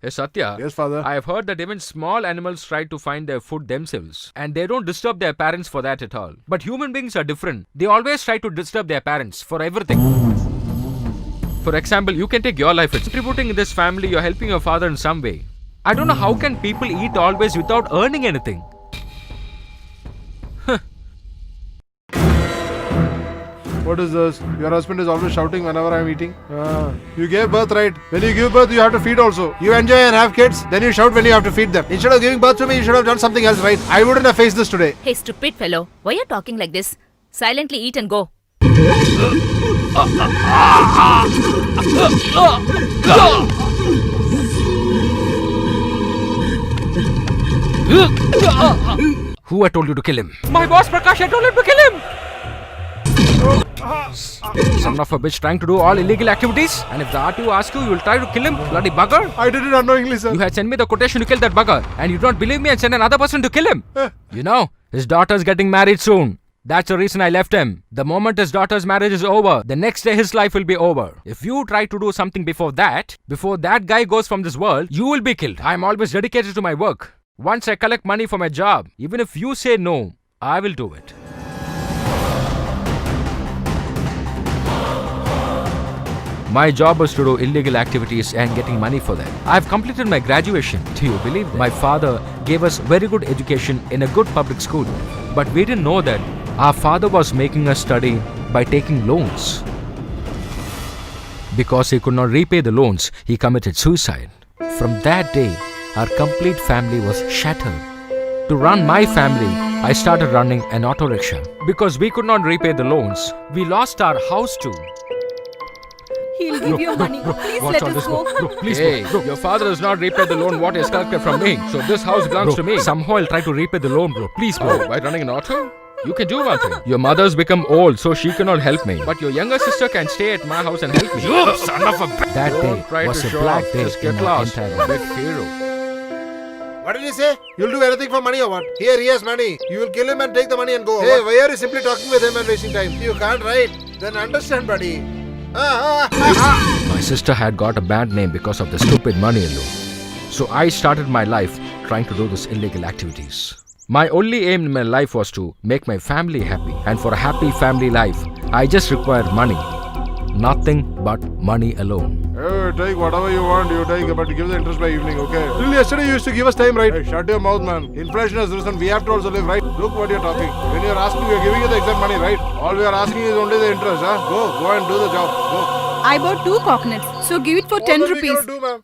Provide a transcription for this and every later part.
Hey Satya. Yes, father. I have heard that even small animals try to find their food themselves. And they don't disturb their parents for that at all. But human beings are different. They always try to disturb their parents for everything. For example, you can take your life. It's contributing in this family, you're helping your father in some way. I don't know how can people eat always without earning anything. What is this? Your husband is always shouting whenever I'm eating. You gave birth, right? When you give birth, you have to feed also. You enjoy and have kids, then you shout when you have to feed them. Instead of giving birth to me, you should have done something else, right? I wouldn't have faced this today. Hey, stupid fellow. Why are you talking like this? Silently eat and go. Who I told you to kill him? My boss Prakash, I told him to kill him! Son of a bitch trying to do all illegal activities? And if the RTO asks you will try to kill him? Bloody bugger! I did it unknowingly, sir. You had sent me the quotation to kill that bugger, and you don't believe me and send another person to kill him. You know, his daughter's getting married soon. That's the reason I left him. The moment his daughter's marriage is over, the next day his life will be over. If you try to do something before that guy goes from this world, you will be killed. I am always dedicated to my work. Once I collect money for my job, even if you say no, I will do it. My job was to do illegal activities and getting money for them. I've completed my graduation. Do you believe that? My father gave us very good education in a good public school. But we didn't know that our father was making us study by taking loans. Because he could not repay the loans, he committed suicide. From that day, our complete family was shattered. To run my family, I started running an auto rickshaw. Because we could not repay the loans, we lost our house too. He'll give you money. Please Watch let all us this, go. bro. Please, bro. Your father does not repay the loan what he has collected from me. So this house belongs to me. Somehow I'll try to repay the loan, bro. Please, bro. By running an auto? You can do one thing. Your mother's become old, so she cannot help me. But your younger sister can stay at my house and help me. You son of a bitch. That day was a black day in our entire life. Big hero. What did he say? You'll do anything for money or what? Here, he has money. You will kill him and take the money and go. Hey, why are you simply talking with him and wasting time? You can't write. Then understand, buddy. My sister had got a bad name because of the stupid money alone. So I started my life trying to do these illegal activities. My only aim in my life was to make my family happy. And for a happy family life, I just required money. Nothing but money alone. Hey, take whatever you want, you take, but give the interest by evening, okay? Till yesterday you used to give us time, right? Hey, shut your mouth, man. Inflation has risen, we have to also live, right? Look what you're talking. When you're asking, we're giving you the exact money, right? All we are asking is only the interest, huh? Go and do the job, go. I bought 2 coconuts, so give it for 10 rupees. What do, ma'am?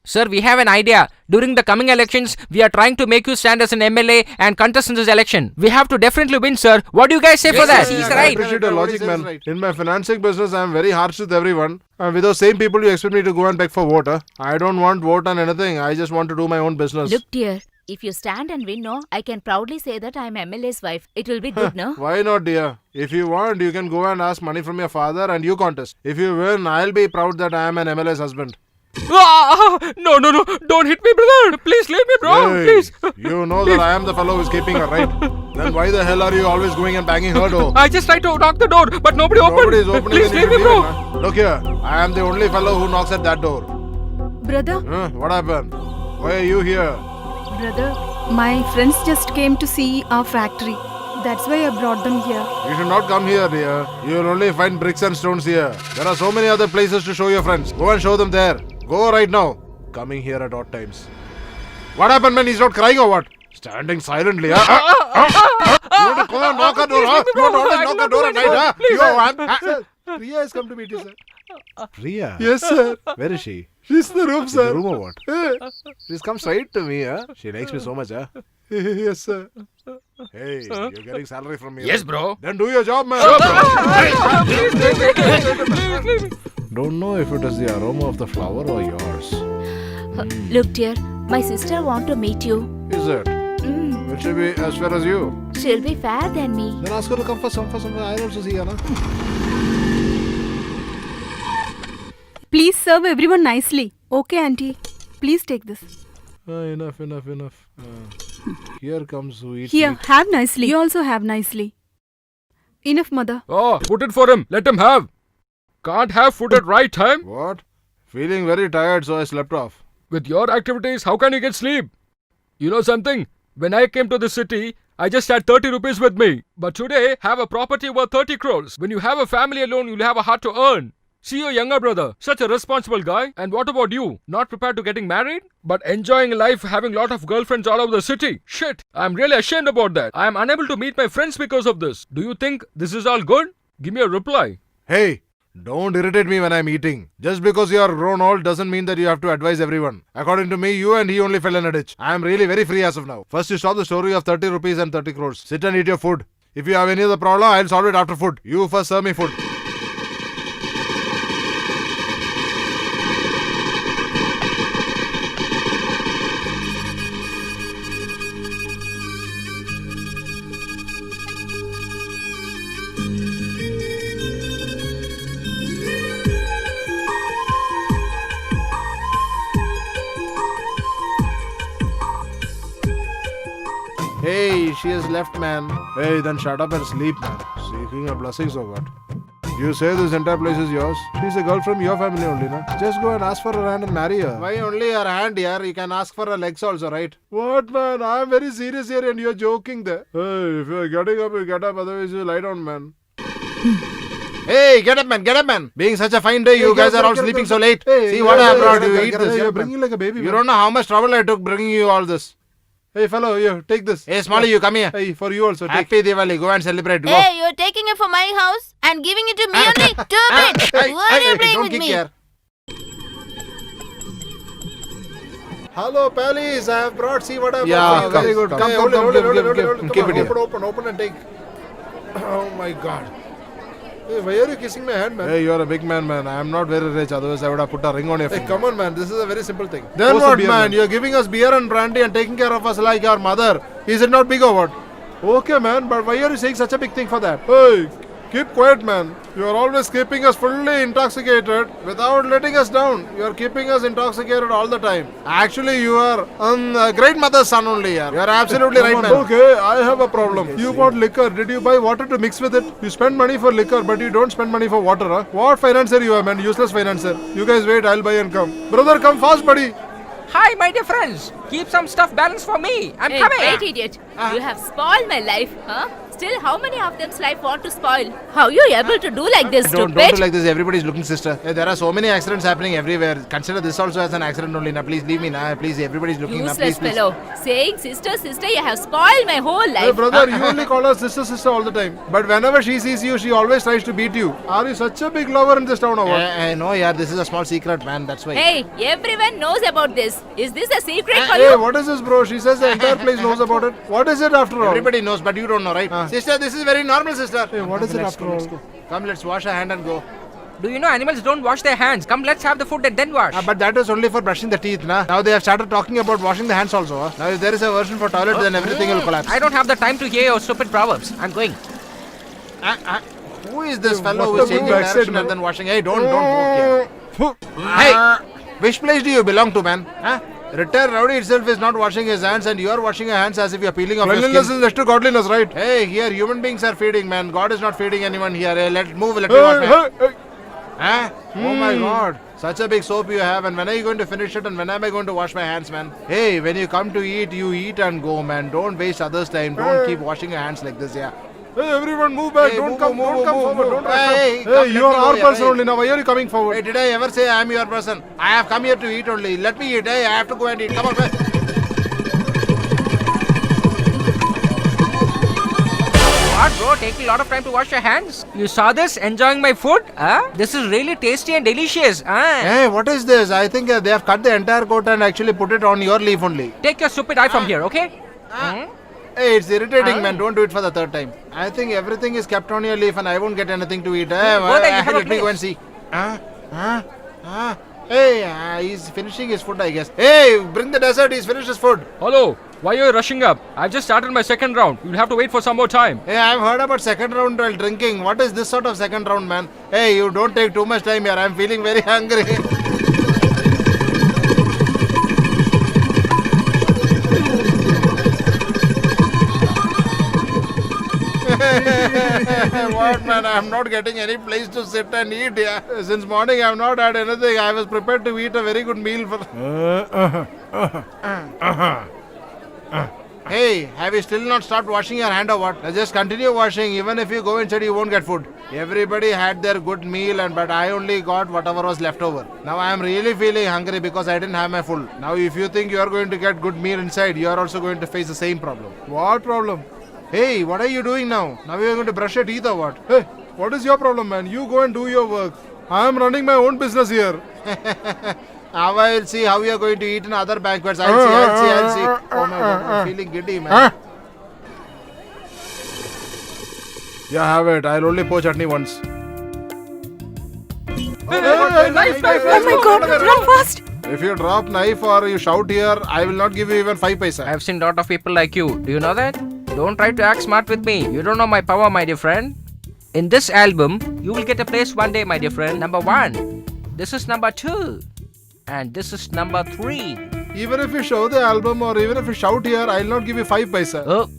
Sir, we have an idea. During the coming elections, we are trying to make you stand as an MLA and contest in this election. We have to definitely win, sir. What do you guys say for that? He's right. I appreciate your logic, man. Right. In my financing business, I am very harsh with everyone. And with those same people, you expect me to go and beg for vote, huh? I don't want vote on anything. I just want to do my own business. Look, dear. If you stand and win, no, I can proudly say that I am MLA's wife. It will be good, no? Why not, dear? If you want, you can go and ask money from your father and you contest. If you win, I'll be proud that I am an MLA's husband. No, don't hit me, brother. Please leave me, bro. Hey, Please. You know that I am the fellow who is keeping her, right? Then why the hell are you always going and banging her door? I just tried to knock the door, but nobody opened. Nobody is opening. Please leave me, bro. Look here, I am the only fellow who knocks at that door. Brother, What happened? Why are you here? brother, my friends just came to see our factory. That's why I brought them here. You should not come here, dear. You will only find bricks and stones here. There are so many other places to show your friends. Go and show them there. Go right now. Coming here at odd times. What happened, man? He's not crying or what? Standing silently, huh? You want to come and knock a door, huh? You want to always knock a door at night, huh? Priya has come to meet you, sir. Priya? Yes, sir. Where is she? She's in the room, sir. In the room or what? She's come straight to me, huh? She likes me so much, huh? Yes, sir. Hey, you're getting salary from me. Yes, right? bro. Then do your job, man. Don't know if it is the aroma of the flower or yours. Look, dear. My sister want to meet you. Is it? Will she be as fair as you? She'll be fairer than me. Then ask her to come for some. I'll also see her, na? Please serve everyone nicely. Okay, auntie. Please take this. Enough. Here comes who eats Here, meat. have nicely. You also have nicely. Enough, mother. Oh, put it for him. Let him have. Can't have food at right time. What? Feeling very tired, so I slept off. With your activities, how can you get sleep? You know something? When I came to the city, I just had 30 rupees with me. But today, have a property worth 30 crores. When you have a family alone, you'll have a heart to earn. See your younger brother, such a responsible guy. And what about you? Not prepared to getting married? But enjoying life, having lot of girlfriends all over the city. Shit, I'm really ashamed about that. I am unable to meet my friends because of this. Do you think this is all good? Give me a reply. Hey, don't irritate me when I'm eating. Just because you are grown old doesn't mean that you have to advise everyone. According to me, you and he only fell in a ditch. I am really very free as of now. First, you stop the story of 30 rupees and 30 crores. Sit and eat your food. If you have any other problem, I'll solve it after food. You first serve me food. Hey, she has left, man. Hey, then shut up and sleep, man. Seeking your blessings, oh God. You say this entire place is yours? She's a girl from your family only, no? Just go and ask for her hand and marry her. Why only her hand, yaar? You can ask for her legs also, right? What, man? I'm very serious here and you're joking there. Hey, if you're getting up, you get up. Otherwise, you lie down, man. Hey, get up, man, get up, man. Being such a fine day, you guys are all sleeping so late. See what I brought you. Eat this. You're bringing like a baby. You don't know how much trouble I took bringing you all this. Hey, fellow, here, take this. Hey, Smalley, you come here. Hey, for you also. Happy Diwali. Go and celebrate. Go. Hey, you're taking it from my house and giving it to me only. Stupid! Why are you playing don't with kick me? here. Hello, Pallies. I have brought. See what I have brought. come, Very good. come, Come, come, hold it, come, hold it, give, hold it, give, hold it. give. Come Keep on, it here. open and take. Oh my God. Hey, why are you kissing my hand, man? Hey, you're a big man, man. I am not very rich. Otherwise, I would have put a ring on your finger. Hey, come on, man. This is a very simple thing. Then what, man? You're giving us beer and brandy and taking care of us like our mother. Is it not big or what? Okay, man. But why are you saying such a big thing for that? Hey, keep quiet, man. You are always keeping us fully intoxicated without letting us down. You are keeping us intoxicated all the time. Actually, you are a great mother's son only, yaar. You are absolutely right, man. Okay, I have a problem. You bought liquor. Did you buy water to mix with it? You spend money for liquor, but you don't spend money for water, huh? What financier you are, man? Useless financier. You guys wait, I'll buy and come. Brother, come fast, buddy. Hi, my dear friends. Keep some stuff balanced for me. I'm Hey, coming. wait, idiot. You have spoiled my life, huh? Still, how many of them's life want to spoil? How you able to do like this, Don't stupid? do like this. Everybody's looking, sister. Hey, there are so many accidents happening everywhere. Consider this also as an accident only. Now, please leave me. Now, please. Everybody's looking. Now, Useless please, please. fellow. Saying sister, sister, you have spoiled my whole life. Hey, brother, you only call her sister, sister all the time. But whenever she sees you, she always tries to beat you. Are you such a big lover in this town or what? No, yeah. This is a small secret, man. That's why. Hey, everyone knows about this. Is this a secret for Hey, you? what is this, bro? She says the entire place knows about it. What is it after all? Everybody knows, but you don't know, right? Sister, this is very normal, sister. Hey, what is it after all? Come, let's wash our hand and go. Do you know animals don't wash their hands? Come, let's have the food and then wash. But that is only for brushing the teeth, na? Now they have started talking about washing the hands also. Now if there is a version for toilet, then everything will collapse. I don't have the time to hear your stupid proverbs. I'm going. Who is this fellow who is changing direction and then washing? Hey, don't walk here. Hey, which place do you belong to, man? Huh? Retired rowdy itself is not washing his hands and you are washing your hands as if you are peeling off your skin. Cleanliness is next to godliness, right? Hey, here human beings are feeding, man. God is not feeding anyone here. Hey, let me wash my hands. Huh? Oh my God. Such a big soap you have, and when are you going to finish it and when am I going to wash my hands, man? Hey, when you come to eat, you eat and go, man. Don't waste others' time. Don't keep washing your hands like this, yeah. Hey, everyone move back. Don't come forward. Don't hey, you are our person only now. Why are you coming forward? Hey, did I ever say I am your person? I have come here to eat only. Let me eat. Hey, I have to go and eat. Come on, man. What, bro? Taking a lot of time to wash your hands? You saw this? Enjoying my food? Huh? This is really tasty and delicious. Hey, what is this? I think they have cut the entire coat and actually put it on your leaf only. Take your stupid eye from here, okay? Hey, it's irritating, man. Don't do it for the third time. I think everything is kept on your leaf and I won't get anything to eat. Go there, you have a Let me go place. and see. Hey, he's finishing his food, I guess. Hey, bring the dessert. He's finished his food. Hello, why are you rushing up? I've just started my second round. You'll have to wait for some more time. Hey, I've heard about second round while drinking. What is this sort of second round, man? Hey, you don't take too much time here. I'm feeling very hungry. What man? I'm not getting any place to sit and eat. Yeah. Since morning I've not had anything. I was prepared to eat a very good meal for. Hey, have you still not stopped washing your hand or what? Now just continue washing. Even if you go inside, you won't get food. Everybody had their good meal, but I only got whatever was left over. Now I am really feeling hungry because I didn't have my full. Now if you think you are going to get good meal inside, you are also going to face the same problem. What problem? Hey, what are you doing now? Now you are going to brush your teeth or what? Hey, what is your problem, man? You go and do your work. I am running my own business here. Now I will see how you are going to eat in other banquets. I'll see. Oh my god, I'm feeling giddy, man. Yeah, have it. I'll only pour chutney once. Oh my god, run fast! If you drop knife or you shout here, I will not give you even 5 paisa. I've seen lot of people like you. Do you know that? Don't try to act smart with me. You don't know my power, my dear friend. In this album, you will get a place one day, my dear friend. Number 1. This is number 2. And this is number 3. Even if you show the album or even if you shout here, I'll not give you 5 paisa. Oh.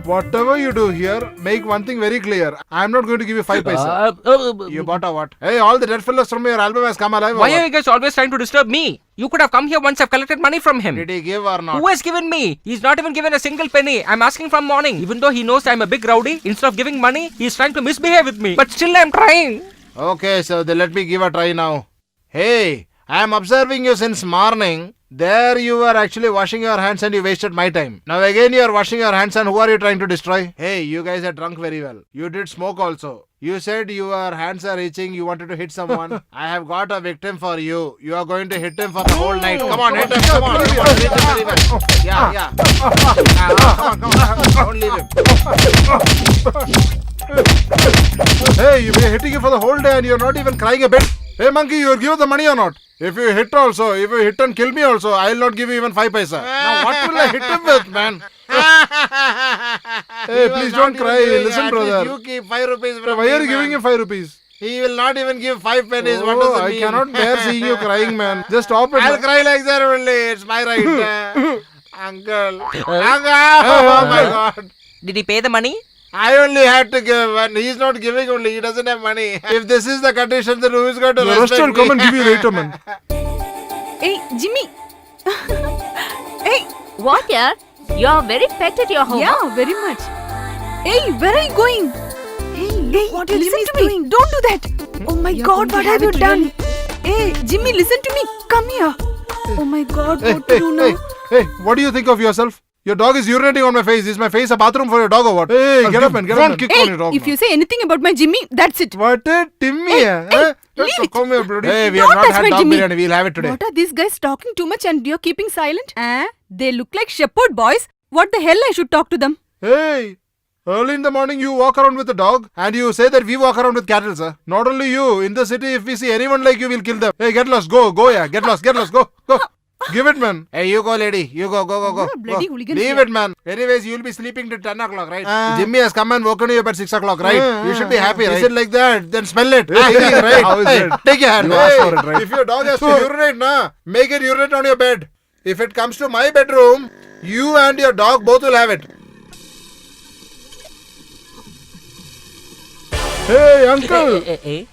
Whatever you do here, make one thing very clear. I'm not going to give you 5 paisa. You bought a what? Hey, all the dead fellows from your album has come alive. or Why are what? you guys always trying to disturb me? You could have come here once I've collected money from him. Did he give or not? Who has given me? He's not even given a single penny. I'm asking from morning. Even though he knows I'm a big rowdy, instead of giving money, he's trying to misbehave with me. But still I'm trying. Okay, so then let me give a try now. Hey, I am observing you since morning. There you were actually washing your hands and you wasted my time. Now again you are washing your hands and who are you trying to destroy? Hey, you guys are drunk very well. You did smoke also. You said your hands are itching, you wanted to hit someone. I have got a victim for you. You are going to hit him for the whole night. Come on, hit him, come on. You want to hit him very well. Yeah. Come on. Don't leave him. Hey, you've been hitting him for the whole day and you're not even crying a bit. Hey monkey, you will give the money or not? If you hit also, if you hit and kill me also, I will not give you even 5 paisa. Now what will I hit him with, man? Hey, please don't cry. Listen, brother. You keep 5 rupees from Why are you giving him 5 rupees? He will not even give 5 pennies. Oh, What does it I mean? cannot bear seeing you crying, man. Just stop it. I'll man. cry like that only. It's my right. Uncle. Oh my god. Did he pay the money? I only had to give and he's not giving only. He doesn't have money. If this is the condition, then who is going to The respect rest will me? come and give you later, man. Hey, Jimmy! Hey! What, yeah? You're very pet at your home. Yeah, very much. Hey, where are you going? Hey, what listen Jimmy is to me. doing? Don't do that. Oh my You're god, going what to have have you it done? Hey, Jimmy, listen to me. Come here. Oh my god, what to do now? Hey, what do you think of yourself? Your dog is urinating on my face. Is my face a bathroom for your dog or what? Hey, get up, man. Get up, man. kick Hey, on your dog. if you say anything about my Jimmy, that's it. What a Timmy, Hey, leave it. Come here, bloody. Hey, we Don't have not touch had my dog Jimmy. biryani. We'll have it today. What are these guys talking too much and you're keeping silent? They look like shepherd boys. What the hell I should talk to them? Hey, early in the morning you walk around with a dog and you say that we walk around with cattle, sir. Not only you, in the city, if we see anyone like you, we'll kill them. Hey, get lost. Go, yeah. Get lost, go. Give it, man. Hey, you go, lady. You go. You're a bloody Go. hooligan Leave here. it, man. Anyways, you'll be sleeping till 10 o'clock, right? Jimmy has come and woken you up at 6 o'clock, right? You should be happy, right? Is it like that? Then smell it. Right? How is Hey, it? take your hand. You asked for it, right? If your dog has to urinate, na, make it urinate on your bed. If it comes to my bedroom, you and your dog both will have it. Hey, uncle.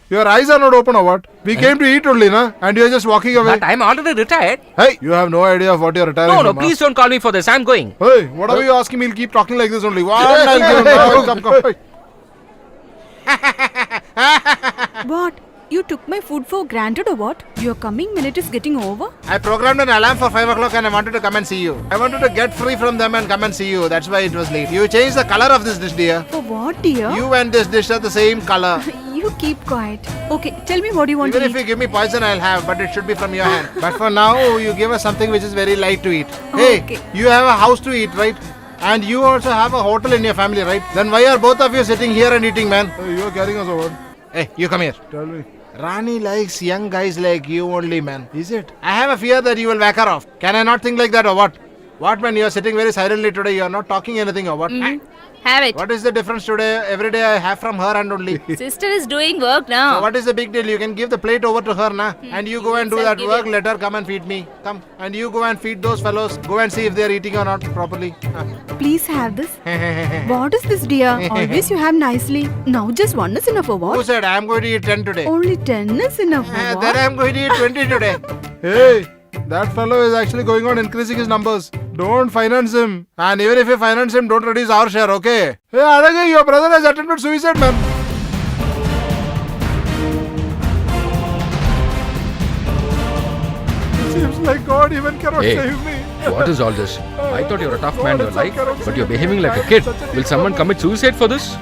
Your eyes are not open or what? We came to eat only, na? And you're just walking away. But I'm already retired. Hey, you have no idea of what you're retiring No, from, huh? please don't call me for this. I'm going. Hey, whatever you ask him, he'll keep talking like this only. One, I'll give him. come. What? You took my food for granted or what? Your coming minute is getting over? I programmed an alarm for 5 o'clock and I wanted to come and see you. I wanted to get free from them and come and see you. That's why it was late. You changed the color of this dish, dear. For what, dear? You and this dish are the same color. You keep quiet. Okay, tell me what you want Even to if eat. you give me poison, I'll have, but it should be from your hand. But for now, you give us something which is very light to eat. Hey, Okay. you have a house to eat, right? And you also have a hotel in your family, right? Then why are both of you sitting here and eating, man? Hey, you're carrying us over. Hey, you come here. Tell me. Rani likes young guys like you only, man. Is it? I have a fear that you will whack her off. Can I not think like that or what? What, man? You are sitting very silently today. You are not talking anything or what? Have it. What is the difference today? Every day I have from her and only. Sister is doing work now. So what is the big deal? You can give the plate over to her, na? And you go and do Yes, I'll that give work. you. Let her come and feed me. Come. And you go and feed those fellows. Go and see if they are eating or not properly. Please have this. What is this, dear? Always you have nicely. Now just one is enough for Who what? said I am going to eat 10 today? Only 10 is enough for Then what? I am going to eat 20 today. Hey, that fellow is actually going on increasing his numbers. Don't finance him. And even if you finance him, don't reduce our share, okay? Hey, Adage, your brother has attempted suicide, man. Seems like God even cannot Hey. save me. What is all this? I thought you were a tough man in your God, life, it's okay, but you're it's behaving like a okay. kid. Such a Will big someone God. commit suicide for this? I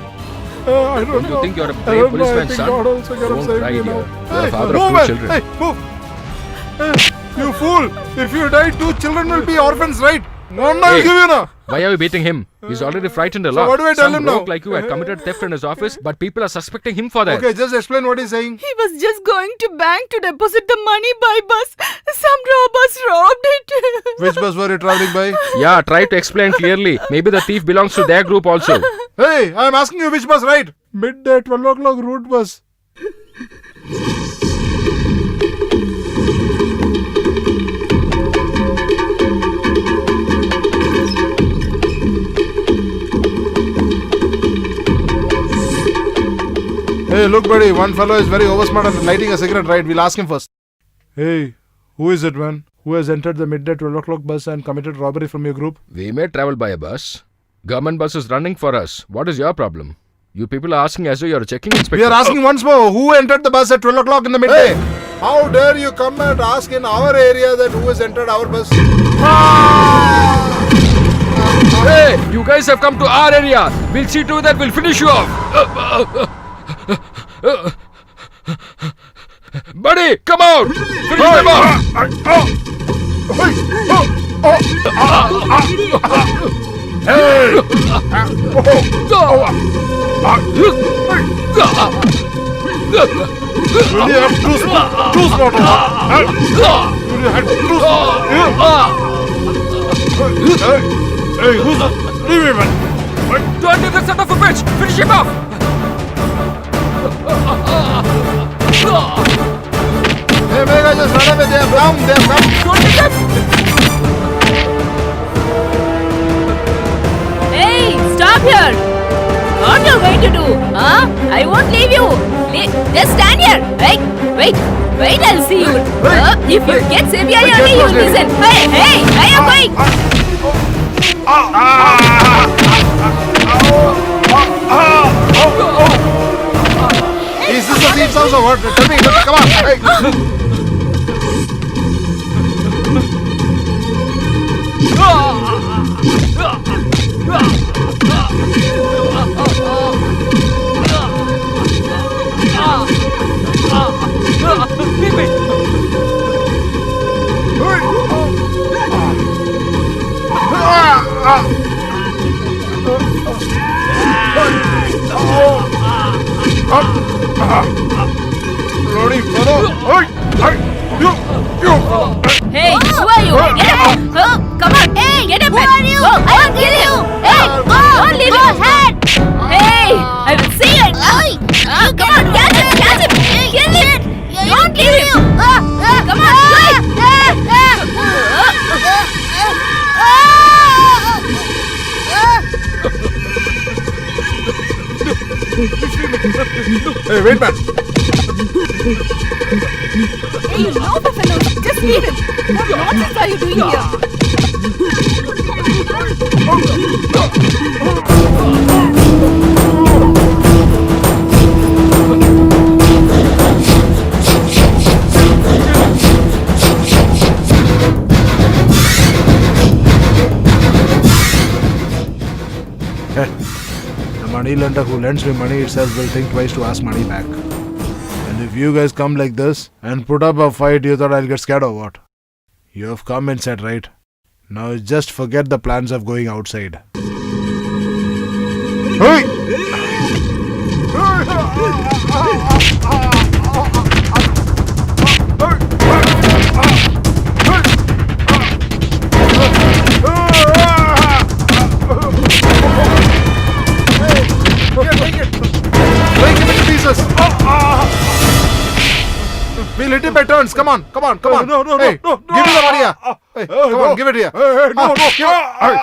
don't Don't you know. think you're a I brave don't know. I policeman's think son? God also cannot Don't save cry, me dear. now. You're a father move, of man. two children. Hey, move. Hey, you fool. If you die, 2 children will be orphans, right? One I'll Hey. give you now. Why are you beating him? He's already frightened a So lot. what do I tell Some him now? rogue like you had committed theft in his office, but people are suspecting him for that. Okay, just explain what he's saying. He was just going to bank to deposit the money by bus. Some robbers robbed it. Which bus were you traveling by? Yeah, try to explain clearly. Maybe the thief belongs to their group also. Hey, I'm asking you which bus, right? Midday 12 o'clock route bus. Hey, look, buddy, one fellow is very oversmart and lighting a cigarette, right? We'll ask him first. Hey, who is it, man? Who has entered the midday 12 o'clock bus and committed robbery from your group? We may travel by a bus. Government bus is running for us. What is your problem? You people are asking as though you're a checking inspector. We are asking once more, who entered the bus at 12 o'clock in the midday? How dare you come and ask in our area that who has entered our bus? Hey, you guys have come to our area. We'll see to that. We'll finish you off. Buddy, come out. Finish them off. Will you have two slaughter? Will you have two Hey, who's leave me, man. Don't leave the son of a bitch. Finish him off. Hey, Mega, just run away. They have come. They have come. Don't leave them. Hey, stop here! What you're going to do? Huh? I won't leave you. Just stand here. Wait, I'll see you. If you get severely only, you'll listen. Hey, I am going. Is this a thief's house or what? Tell me, come on. Hey. Leave me. Bloody fellow. Hey, who are you? Get up! Come on! Hey, get up! Who are you? Go! I will kill you! Hey, don't leave your hand! Hey, I will see it! Come on, catch him! Kill him! Don't leave him! Come on, Hey, wait, man. Hey, you know the fellow. Just leave him. What nonsense are you doing here? The money lender who lends me money itself will think twice to ask money back. And if you guys come like this and put up a fight, you thought I'll get scared or what? You have come inside, right? Now just forget the plans of going outside. Hey! We'll hit him by turns. Come on. Come on. Come on. No, no, no, Hey, no, no. give me the money here. Hey, come no. on. Give it here. Hey, no, no. Give it. Hey.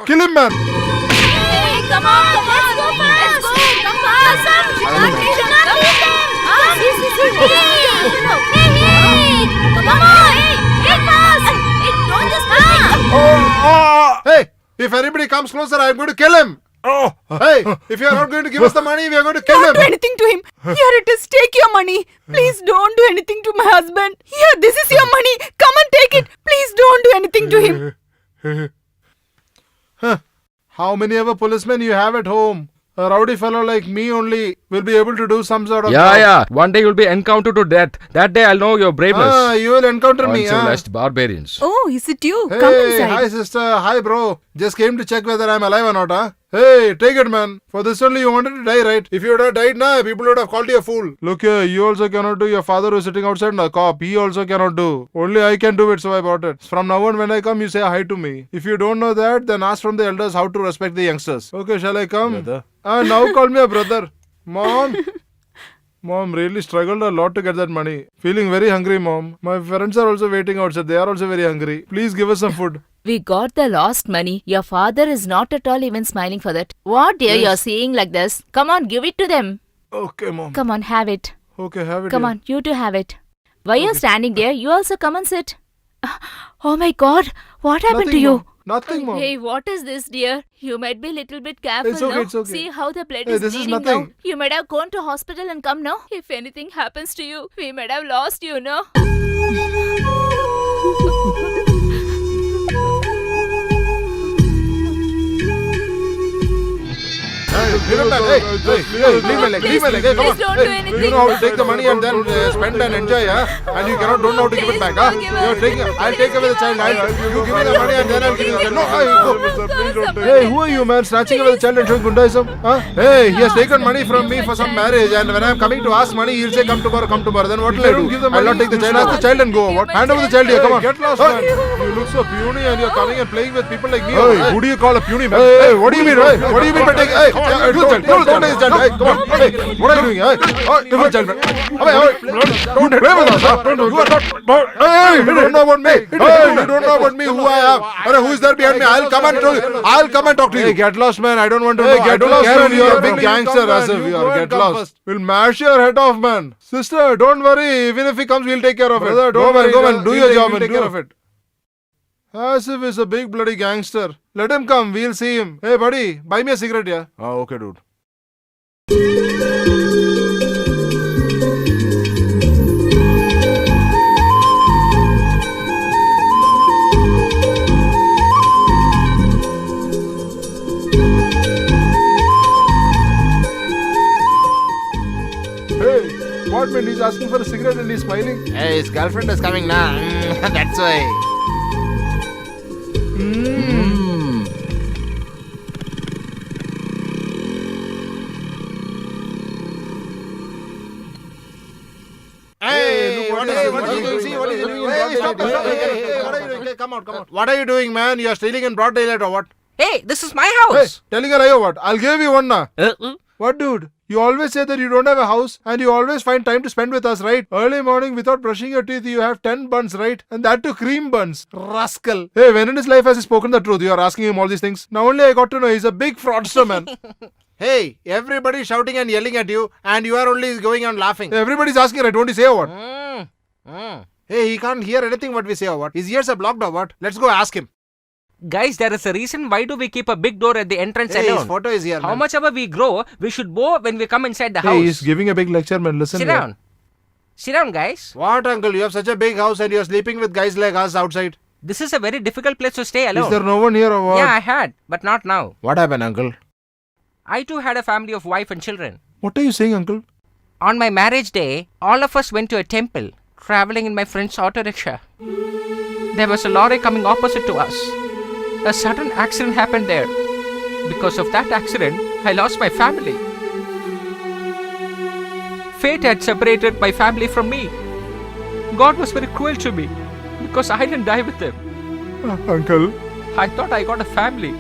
Kill him, man. Hey, come on, let's go fast. Let's go. Come on, son. We should not leave them. Hey, come on. Hey, fast. Hey, don't just Hey, if anybody comes closer, I'm going to kill him. Oh. Hey, if you are not going to give us the money, we are going to kill Don't do him. anything to him. Here it is. Take your money. Please don't do anything to my husband. Here, this is your money. Come and take it. Please don't do anything to him. How many ever policemen you have at home? A rowdy fellow like me only will be able to do some sort of Yeah, job. yeah. One day you'll be encountered to death. That day I'll know your braveness. Ah, you will encounter me. Uncivilized barbarians. Oh, is it you? Hey, Come inside. hi sister, hi bro. Just came to check whether I'm alive or not, huh? Hey, take it, man. For this only you wanted to die, right? If you would have died now, people would have called you a fool. Look here, you also cannot do. Your father who is sitting outside in a cop. He also cannot do. Only I can do it, so I brought it. From now on, when I come, you say hi to me. If you don't know that, then ask from the elders how to respect the youngsters. Okay, shall I come? Now call me a brother. Mom. Mom really struggled a lot to get that money. Feeling very hungry, Mom. My parents are also waiting outside. They are also very hungry. Please give us some food. We got the lost money. Your father is not at all even smiling for that. What dear, you're seeing like this? Come on, give it to them. Okay, Mom. Come on, have it. Okay, have it. Come here. on, you too have it. Why you're standing there? You also come and sit. Oh my God, what happened to Nothing, you? Mom. Nothing, Mom. Hey, what is this, dear? You might be a little bit careful It's okay, now. it's okay. See how the blood Hey, is this is bleeding nothing. now. You might have gone to hospital and come now. If anything happens to you, we might have lost you, no? Give it back. Leave my leg. Leave my leg. Hey, come on. Please don't do Hey, anything. you know how to take the money and then spend and enjoy, huh? And you don't know how to give it back, huh? You're taking. I'll take away the child. You give me the money and then I'll give you the child. No, Hey, who are you, man? Snatching away the child and showing Gundaism? Huh? Hey, he has taken money from me for some marriage, and when I'm coming to ask money, he'll say, come tomorrow, come tomorrow. Then what will I do? I'll not take the child. Ask the child and go. What? Hand over the child here. Come on. Get lost, man. You look so puny and you're coming and playing with people like me. Hey, who do you call a puny man? Hey, what do you mean? Hey, what do you mean by taking? Hey, don't take the child. Hey, come on. Hey, what are you doing? Hey, give the child. Don't play with us. You are not. Hey, you don't know about me. Hey, you don't know about me. Who I am? Hey, who is there behind me? I'll come and tell you. I'll come and talk to you. Hey, get lost, man. I don't want to know. Get lost, man. You're a big gangster, as if you are. Get lost. We'll mash your head off, man. Sister, don't worry. Even if he comes, we'll take care of it. Brother, don't worry. Go and do your job and take care of it. As if he's a big bloody gangster. Let him come. We'll see him. Hey, buddy, buy me a cigarette, yeah? Oh, okay, dude. Hey, what man? He's asking for a cigarette and he's smiling. Hey, his girlfriend is coming now. That's why. Hey, what is he doing? What is he doing? Hey, stop, Hey, stop, hey, hey, hey, hey, hey, what are you doing? Hey, come on, come on. What are you doing, man? You are stealing in broad daylight or what? Hey, this is my Hey, house. telling a lie or what? I'll give you one now. What, dude? You always say that you don't have a house and you always find time to spend with us, right? Early morning without brushing your teeth, you have 10 buns, right? And that too cream buns. Rascal. Hey, when in his life has he spoken the truth? You are asking him all these things. Now only I got to know he's a big fraudster, man. Hey, everybody's shouting and yelling at you and you are only going on laughing. Everybody's asking, right? Don't you say or what? Hey, he can't hear anything what we say or what? His ears are blocked or what? Let's go ask him. Guys, there is a reason why do we keep a big door at the entrance Hey, his alone. photo is here, How man. much ever we grow, we should bow when we come inside the Hey, house. he's giving a big lecture, man. Listen Sit here. down. Sit down, guys. What, uncle? You have such a big house and you're sleeping with guys like us outside. This is a very difficult place to stay alone. Is there no one here or what? Yeah, I had, but not now. What happened, uncle? I too had a family of wife and children. What are you saying, uncle? On my marriage day, all of us went to a temple, traveling in my friend's auto rickshaw. There was a lorry coming opposite to us. A sudden accident happened there. Because of that accident, I lost my family. Fate had separated my family from me. God was very cruel to me because I didn't die with him. Uncle. I thought I got a family,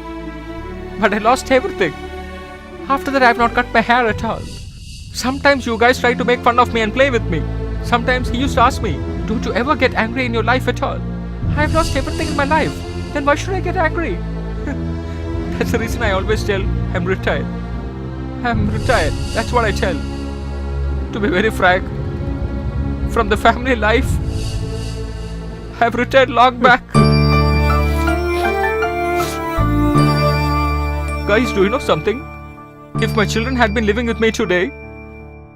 but I lost everything. After that, I've not cut my hair at all. Sometimes you guys try to make fun of me and play with me. Sometimes he used to ask me, don't you ever get angry in your life at all? I've lost everything in my life. Then why should I get angry? That's the reason I always tell I'm retired. I'm retired. That's what I tell. To be very frank, from the family life, I've retired long back. Guys, do you know something? If my children had been living with me today,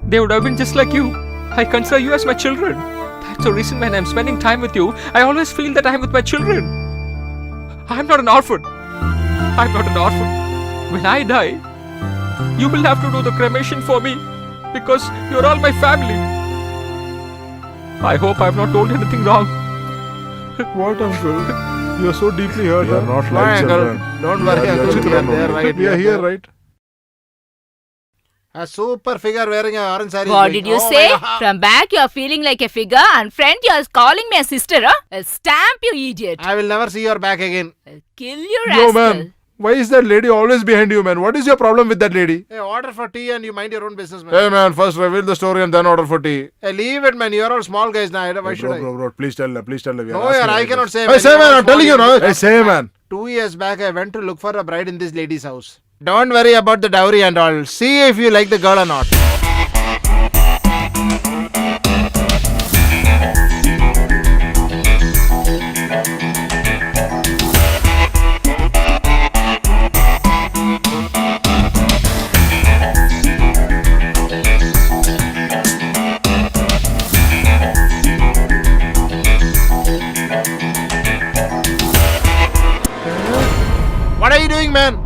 they would have been just like you. I consider you as my children. That's the reason when I'm spending time with you, I always feel that I'm with my children. I'm not an orphan. I'm not an orphan. When I die, you will have to do the cremation for me because you're all my family. I hope I've not told anything wrong. What, uncle? You're so deeply hurt. We are not Why, like uncle? children. Don't worry, Yeah, uncle. yeah, We are there, right? We are here, right? A super figure wearing a orange saree. What did you Oh say? my God. From back you're feeling like a figure and front you're calling me a sister, huh? I'll stamp you, idiot. I will never see your back again. I'll kill you, Yo, rascal. man. Why is that lady always behind you, man? What is your problem with that lady? Hey, order for tea and you mind your own business, man. Hey man, first reveal the story and then order for tea. Hey, leave it, man. You're all small guys now. Why should I? Bro, please tell her, please tell her. We are No, asking yaar, I like cannot this. say. Hey, say You're man, all I'm telling you small now. guys. Hey, say man. 2 years back, I went to look for a bride in this lady's house. Don't worry about the dowry and all. See if you like the girl or not. What are you doing, man?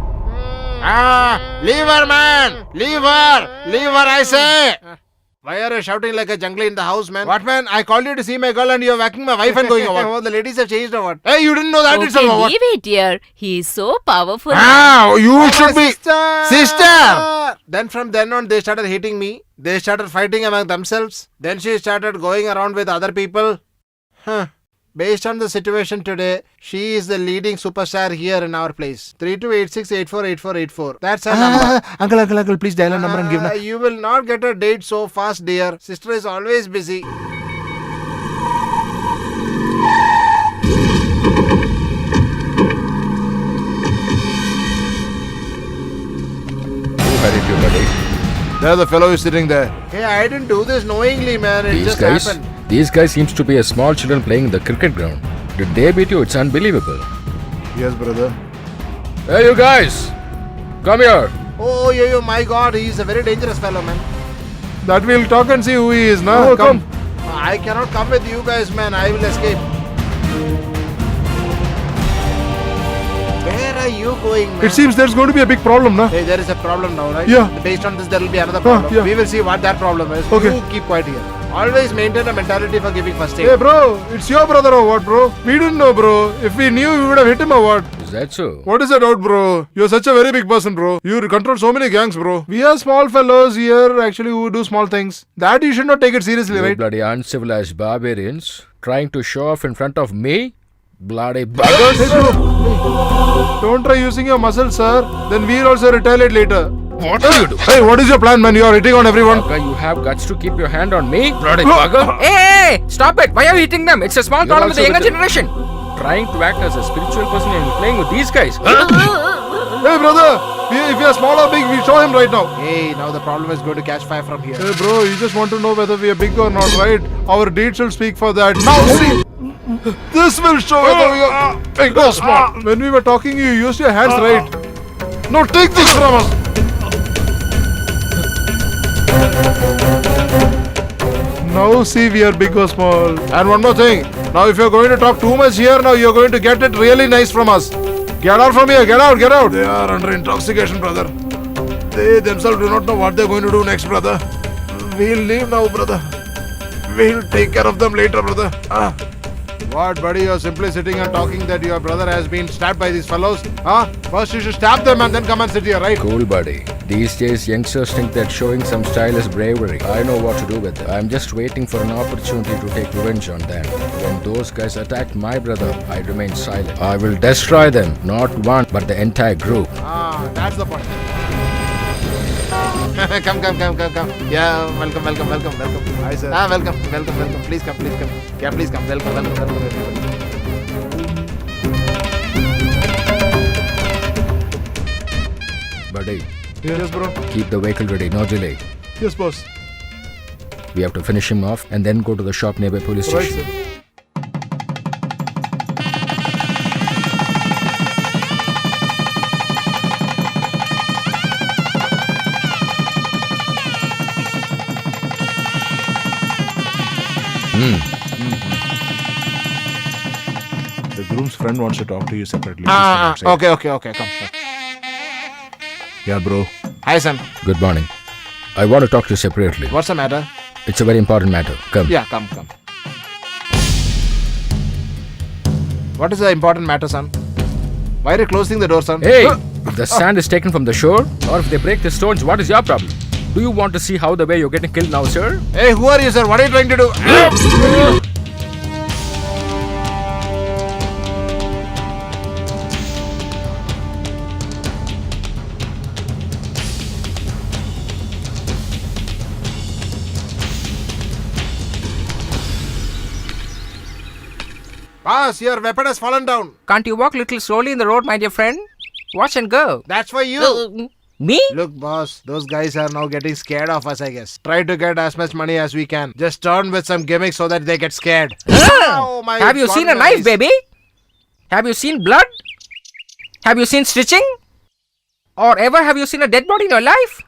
Leave her, man! Leave her! Leave her, I say! Why are you shouting like a jungler in the house, man? What, man? I called you to see my girl and you're whacking my wife and going over. Oh, the ladies have changed or what? Hey, you didn't know that Okay, itself or what? leave it here. He is so powerful. You should be... Sister! Then from then on, they started hating me. They started fighting among themselves. Then she started going around with other people. Huh. Based on the situation today, she is the leading superstar here in our place. 3286848484. That's her number. Uncle, please dial a number and give her. You will not get a date so fast, dear. Sister is always busy. Who married you, buddy? There, the fellow is sitting there. Hey, I didn't do this knowingly, man. It just happened. These guys seems to be a small children playing in the cricket ground. Did they beat you? It's unbelievable. Yes, brother. Hey, you guys, come here. Oh, yo, my God. He is a very dangerous fellow, man. That we'll talk and see who he is now. Oh, come. I cannot come with you guys, man. I will escape. Where are you going, man? It seems there's going to be a big problem, na? Hey, there is a problem now, right? Yeah. Based on this, there will be another problem. yeah. We will see what that problem is. Okay. You keep quiet here. Always maintain a mentality for giving first aid. Hey, bro, it's your brother or what, bro? We didn't know, bro. If we knew, we would have hit him or what? Is that so? What is that out, bro? You're such a very big person, bro. You control so many gangs, bro. We are small fellows here, actually, who do small things. That you should not take it seriously, You right? bloody uncivilized barbarians trying to show off in front of me? Bloody buggers! Hey, bro. Don't try using your muscles, sir. Then we'll also retaliate later. What are you doing? Hey, what is your plan, man? You are hitting on everyone. Bugger, you have guts to keep your hand on me? Bloody bugger! Hey! Stop it! Why are you hitting them? It's a small problem with the younger generation. Trying to act as a spiritual person and playing with these guys. Hey, brother. If you are small or big, we show him right now. Hey, now the problem is going to catch fire from here. Hey, bro, you just want to know whether we are big or not, right? Our deeds will speak for that. Now, see. This will show whether we are big or small. When we were talking, you used your hands, right? Now take this from us. Now see we are big or small. And one more thing. Now, if you're going to talk too much here, now you're going to get it really nice from us. Get out from here. Get out. Get out. They are under intoxication, brother. They themselves do not know what they're going to do next, brother. We'll leave now, brother. We'll take care of them later, brother. What, buddy? You're simply sitting and talking that your brother has been stabbed by these fellows? Huh? First you should stab them and then come and sit here, right? Cool, buddy. These days, youngsters think that showing some style is bravery. I know what to do with them. I'm just waiting for an opportunity to take revenge on them. When those guys attacked my brother, I remained silent. I will destroy them, not one, but the entire group. That's the point. Come. Yeah, welcome. Hi, sir. Welcome. Please come. Yeah, please come. Welcome, everybody. Buddy, Yes, bro. keep the vehicle ready, no delay. Yes, boss. We have to finish him off and then go to the shop nearby police Right, station. sir. The groom's friend wants to talk to you separately. Please come outside. Okay. Come. Yeah, bro. Hi, son. Good morning. I want to talk to you separately. What's the matter? It's a very important matter. Come. Yeah, come. What is the important matter, son? Why are you closing the door, son? Hey! If the sand is taken from the shore, or if they break the stones, what is your problem? Do you want to see how the way you're getting killed now, sir? Hey, who are you, sir? What are you trying to do? Boss, your weapon has fallen down. Can't you walk a little slowly in the road, my dear friend? Watch and go. That's for you. Me? Look, boss, those guys are now getting scared of us, I guess. Try to get as much money as we can. Just turn with some gimmicks so that they get scared. Oh, my Have you God, seen a my knife, eyes. baby? Have you seen blood? Have you seen stitching? Or ever have you seen a dead body in your life?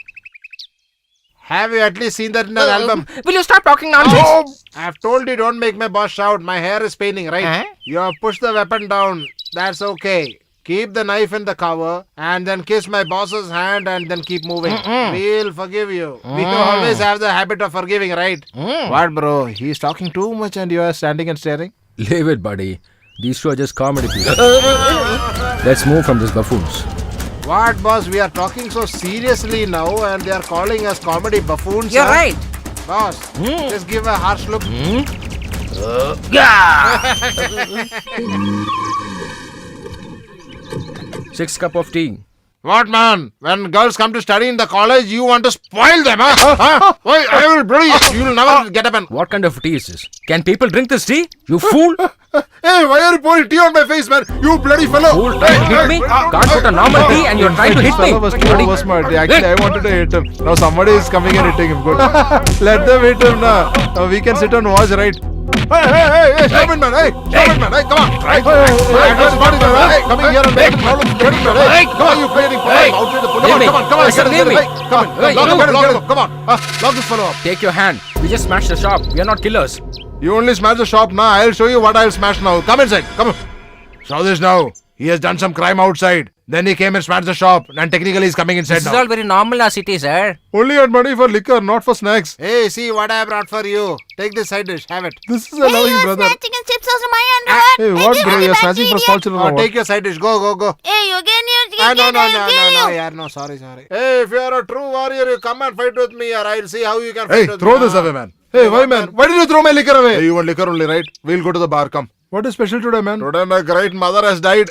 Have you at least seen that in an album? Will you stop talking nonsense? I've told you don't make my boss shout. My hair is paining, right? Huh? You have pushed the weapon down. That's okay. Keep the knife in the cover and then kiss my boss's hand and then keep moving. We'll forgive you. We always have the habit of forgiving, right? What, bro? He's talking too much and you are standing and staring? Leave it, buddy. These two are just comedy people. Let's move from these buffoons. What, boss? We are talking so seriously now and they are calling us comedy buffoons. You're huh? right. Boss, just give a harsh look. 6 cup of tea. What, man? When girls come to study in the college, you want to spoil them, huh? Why, I will bloody you. You'll never get up and... What kind of tea is this? Can people drink this tea? You fool! Hey, why are you pouring tea on my face, man? You bloody fellow! Fool, trying to hit me? Can't put a normal tea and you're trying to hit me. Fellow was too smart. Actually, I wanted to hit him. Now somebody is coming and hitting him. Good. Let them hit him now. Now we can sit and watch, right? Hey, stop it, man. Hey, come on. Hey, coming here and making problems. Hey, come on, you creating problems outside the police. Leave me. Come on, I said leave me. Come on, lock him. Come on, lock this fellow up. Take your hand. We just smashed the shop. We are not killers. You only smash the shop now. I'll show you what I'll smash now. Come inside. Come on. Show this now. He has done some crime outside. Then he came and smashed the shop. And technically he's coming inside This is now. all very normal as it is, sir. Only had money for liquor, not for snacks. Hey, see what I brought for you. Take this side dish. Have it. This is a loving brother. Snatching and chips out of my underwear. Hey, what bro? You're snatching for small children or what? Take your side dish. Go. Hey, you again, No, yaar, no, sorry. Hey, if you are a true warrior, you come and fight with me, or I'll see how you can fight Hey, with throw me. this away, man. Hey, why, man? Why did you throw my liquor away? Hey, you want liquor only, right? We'll go to the bar. Come. What is special today, man? Today, my great mother has died.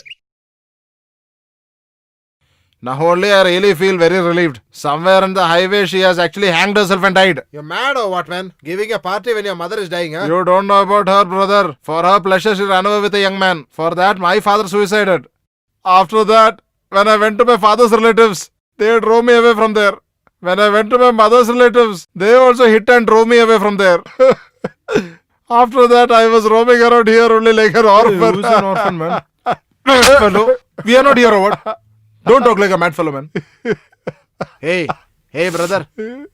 Now only I really feel very relieved. Somewhere on the highway, she has actually hanged herself and died. You're mad or what, man? Giving a party when your mother is dying, huh? You don't know about her, brother. For her pleasure, she ran away with a young man. For that, my father suicided. After that, when I went to my father's relatives, they drove me away from there. When I went to my mother's relatives, they also hit and drove me away from there. After that, I was roaming around here only like an orphan. Hey, who's an orphan, man? Fellow, we are not here or what? Don't talk like a mad fellow, man. Hey, brother.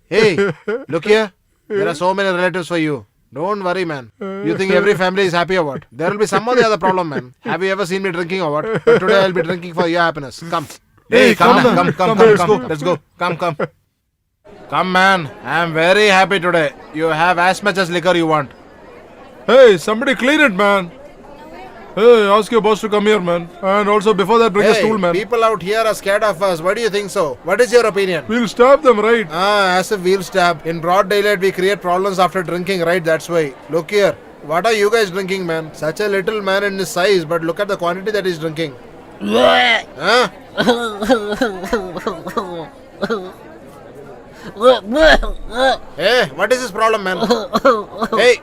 Hey, look here. There are so many relatives for you. Don't worry, man. You think every family is happy or what? There will be some other problem, man. Have you ever seen me drinking or what? But today I'll be drinking for your happiness. Come. Hey, come, come, Let's go. Come. Come, man. I'm very happy today. You have as much as liquor you want. Hey, somebody clean it, man. Hey, ask your boss to come here, man. And also, before that, bring a stool, man. People out here are scared of us. Why do you think so? What is your opinion? We'll stab them, right? As if we'll stab. In broad daylight, we create problems after drinking, right? That's why. Look here. What are you guys drinking, man? Such a little man in his size, but look at the quantity that he's drinking. Huh? Hey, what is this problem, man? Hey,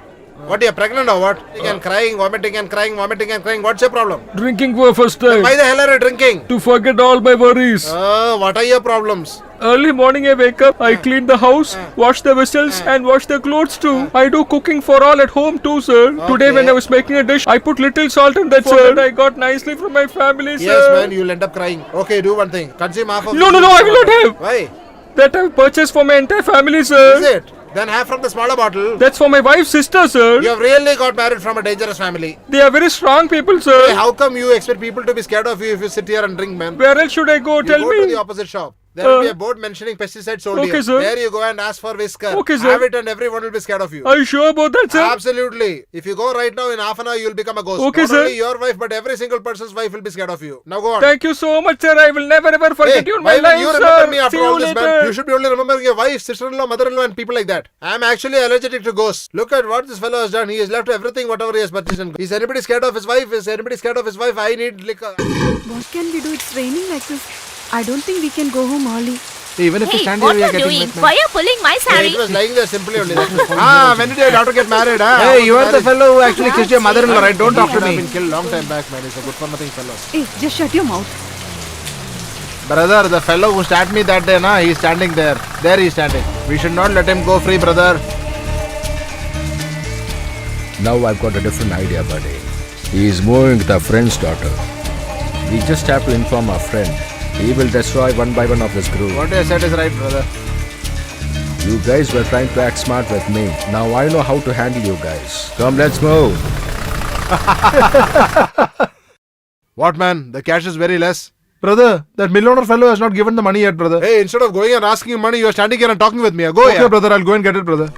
what, you are pregnant or what? And crying, vomiting and crying, vomiting and crying. What's your problem? Drinking for first time. Why the hell are you drinking? To forget all my worries. What are your problems? Early morning I wake up, I clean the house, wash the vessels and wash the clothes too. I do cooking for all at home too, sir. Today when I was making a dish, I put little salt in that, sir. That I got nicely from my family, sir. Yes, man, you'll end up crying. Okay, do one thing. Consume half of No, I will not have. Why? That I purchased for my entire family, sir. Is it? Then have from the smaller bottle. That's for my wife's sister, sir. You have really got married from a dangerous family. They are very strong people, Hey, sir. how come you expect people to be scared of you if you sit here and drink, man? Where else should I go? You Tell go to the me. opposite shop. There will be a board mentioning pesticides sold Okay, here. sir. There you go and ask for whisker. Okay, sir. Have it and everyone will be scared of you. Are you sure about that, sir? Absolutely. If you go right now, in half an hour, you'll become a ghost. Okay, Not sir. only your wife, but every single person's wife will be scared of you. Now go on. Thank you so much, sir. I will never ever forget you in my why will life, you sir. remember me after See all you this, later. man? You should be only remembering your wife, sister-in-law, mother-in-law, and people like that. I'm actually allergic to ghosts. Look at what this fellow has done. He has left everything, whatever he has purchased. Is anybody scared of his wife? Is anybody scared of his wife? I need liquor. What can we do? It's raining like this. I don't think we can go home early. Even if Hey, what are you doing? Why are you pulling my saree? It was lying there simply only. When When did your daughter get married? Hey, you are the fellow who actually kissed your mother-in-law, right? Don't talk to I've me. been killed long time back, man. He's a good for nothing fellow. Hey, just shut your mouth. Brother, the fellow who stabbed me that day, na, he's standing there. There he's standing. We should not let him go free, brother. Now I've got a different idea, buddy. He is moving with our friend's daughter. We just have to inform our friend. He will destroy one by one of this group. What you said is right, brother. You guys were trying to act smart with me. Now I know how to handle you guys. Come, let's move. What, man? The cash is very less. Brother, that millionaire fellow has not given the money yet, brother. Hey, instead of going and asking him money, you are standing here and talking with me. Go Okay, here. brother, I'll go and get it, brother.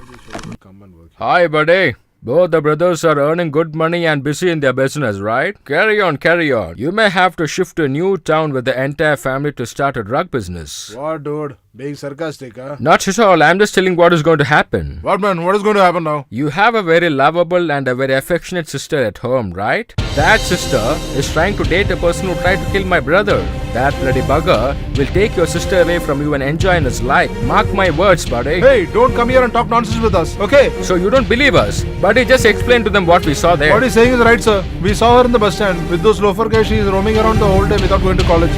Hi, buddy. Both the brothers are earning good money and busy in their business, right? Carry on, carry on. You may have to shift to a new town with the entire family to start a drug business. What, dude? Being sarcastic, huh? Not at all. I'm just telling what is going to happen. What, man? What is going to happen now? You have a very lovable and a very affectionate sister at home, right? That sister is trying to date a person who tried to kill my brother. That bloody bugger will take your sister away from you and enjoy in his life. Mark my words, buddy. Hey, don't come here and talk nonsense with us, okay? So you don't believe us, buddy? Just explain to them what we saw there. What he's saying is right, sir. We saw her in the bus stand. With those loafer guys, she is roaming around the whole day without going to college.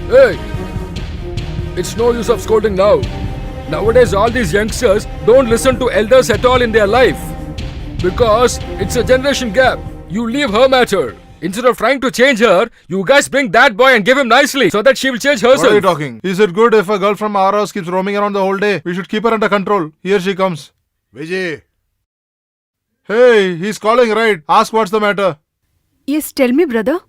Hey! It's no use of scolding now. Nowadays, all these youngsters don't listen to elders at all in their life. Because it's a generation gap. You leave her matter. Instead of trying to change her, you guys bring that boy and give him nicely so that she will change herself. What are you talking? Is it good if a girl from our house keeps roaming around the whole day? We should keep her under control. Here she comes. Vijay. Hey, he's calling, right? Ask what's the matter. Yes, tell me, brother.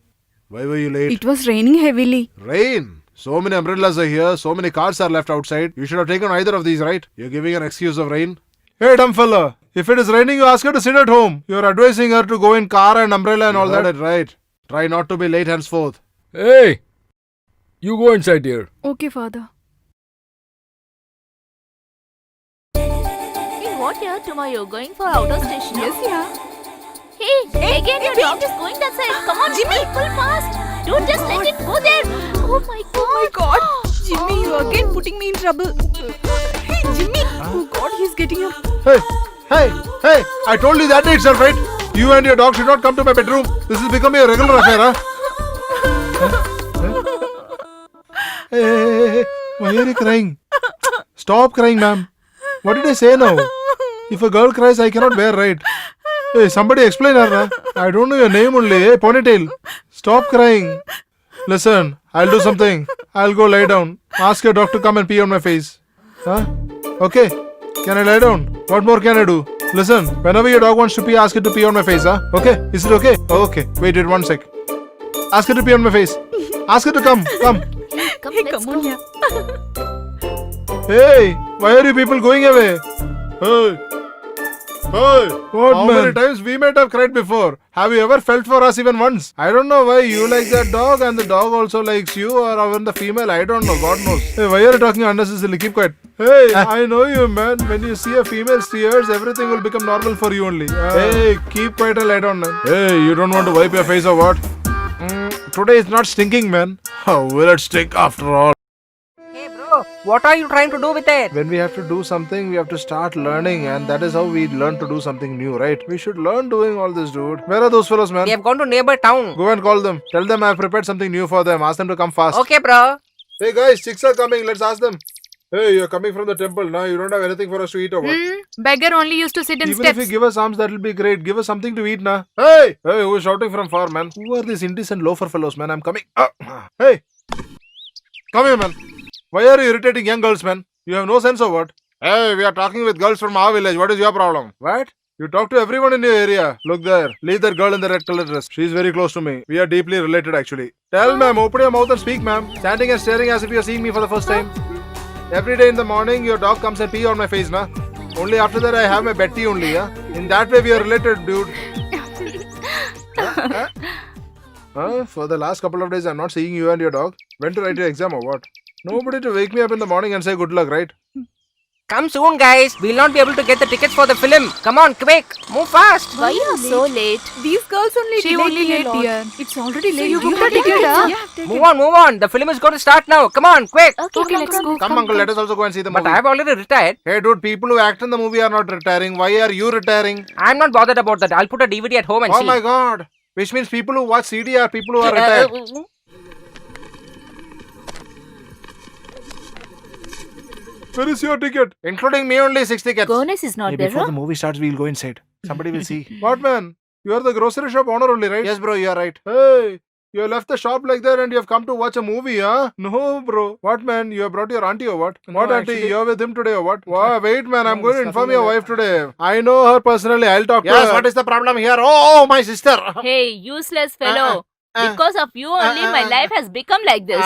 Why were you late? It was raining heavily. Rain. So many umbrellas are here. So many cars are left outside. You should have taken either of these, right? You're giving an excuse of rain. Hey, dumb fella. If it is raining, you ask her to sit at home. You're advising her to go in car and umbrella and all Heard that. it right. Try not to be late henceforth. Hey! You go inside here. Okay, father. In what year tomorrow you're going for outer station? Yes, yeah. Hey, again your dog is going that side. Come on, Jimmy, pull fast. Don't just let it go there. Oh my god. Oh my god. Jimmy, you again putting me in trouble. Hey, Jimmy. Oh god, he's getting up. Hey, I told you that day itself, right? You and your dog should not come to my bedroom. This is becoming a regular affair, huh? Hey, why are you crying? Stop crying, ma'am. What did I say now? If a girl cries, I cannot bear, right? Hey, somebody explain her, huh? I don't know your name only, hey, Ponytail. Stop crying. Listen, I'll do something. I'll go lie down. Ask your dog to come and pee on my face. Huh? Okay. Can I lie down? What more can I do? Listen, whenever your dog wants to pee, ask it to pee on my face, huh? Okay? Is it okay? Okay. Wait 1 sec. Ask it to pee on my face. Ask it to come. Come. Come, Hey, let's come on, go. yeah. Hey, why are you people going away? Hey. Hey, What, how many times we might have cried before? Have you ever felt for us even once? I don't know why you like that dog and the dog also likes you, or even the female. I don't know. God knows. Hey, why are you talking unnecessarily? Keep quiet. Hey, I know you, man. When you see a female's tears, everything will become normal for you only. Hey, keep quiet and lie down, man. Hey, you don't want to wipe your face or what? Today is not stinking, man. How will it stink after all? Hey bro, what are you trying to do with it? When we have to do something, we have to start learning, and that is how we learn to do something new, right? We should learn doing all this, dude. Where are those fellows, man? They have gone to neighbor town. Go and call them. Tell them I have prepared something new for them. Ask them to come fast. Okay bro. Hey guys, chicks are coming. Let's ask them. Hey, you're coming from the temple now. You don't have anything for us to eat or what? Beggar only used to sit in Even if you give us alms, that'll be great. Give us something to eat, na. Hey, who is shouting from far, man? Who are these indecent loafer fellows, man? I'm coming. Hey, come here, man. Why are you irritating young girls, man? You have no sense of what? Hey, we are talking with girls from our village. What is your problem? What? You talk to everyone in your area. Look there. Leave that girl in the red color dress. She's very close to me. We are deeply related, actually. Tell ma'am, open your mouth and speak, ma'am. Standing and staring as if you're seeing me for the first time. Every day in the morning, your dog comes and pee on my face, na? Only after that, I have my Betty only, yeah? In that way, we are related, dude. For the last couple of days, I'm not seeing you and your dog. Went to write your exam or what? Nobody to wake me up in the morning and say good luck, right? Come soon guys. We'll not be able to get the tickets for the film. Come on, quick. Move fast. Why you so late? These girls only She only late, dear. It's already late. you booked a ticket, huh? Move on. The film is going to start now. Come on, quick. Okay, let's go. Come, uncle, let us also go and see the movie. But I have already retired. Hey, dude, people who act in the movie are not retiring. Why are you retiring? I'm not bothered about that. I'll put a DVD at home and Oh see. my god. Which means people who watch CD are people who are retired. Where is your ticket? Including me only 6 tickets. Bonus is not there, Before the huh? movie starts, we'll go inside. Somebody will see. What, man? You are the grocery shop owner only, right? Yes, bro, you are right. Hey, you have left the shop like that and you have come to watch a movie, huh? No, bro. What, man? You have brought your auntie or what? No, What, auntie? actually- You are with him today or what? Wow, wait, man. I'm No, going to there's inform nothing your like wife today. I know her personally. I'll talk to Yes, her. what is the problem here? Oh, my sister. Hey, useless fellow. Because of you only, my life has become like this.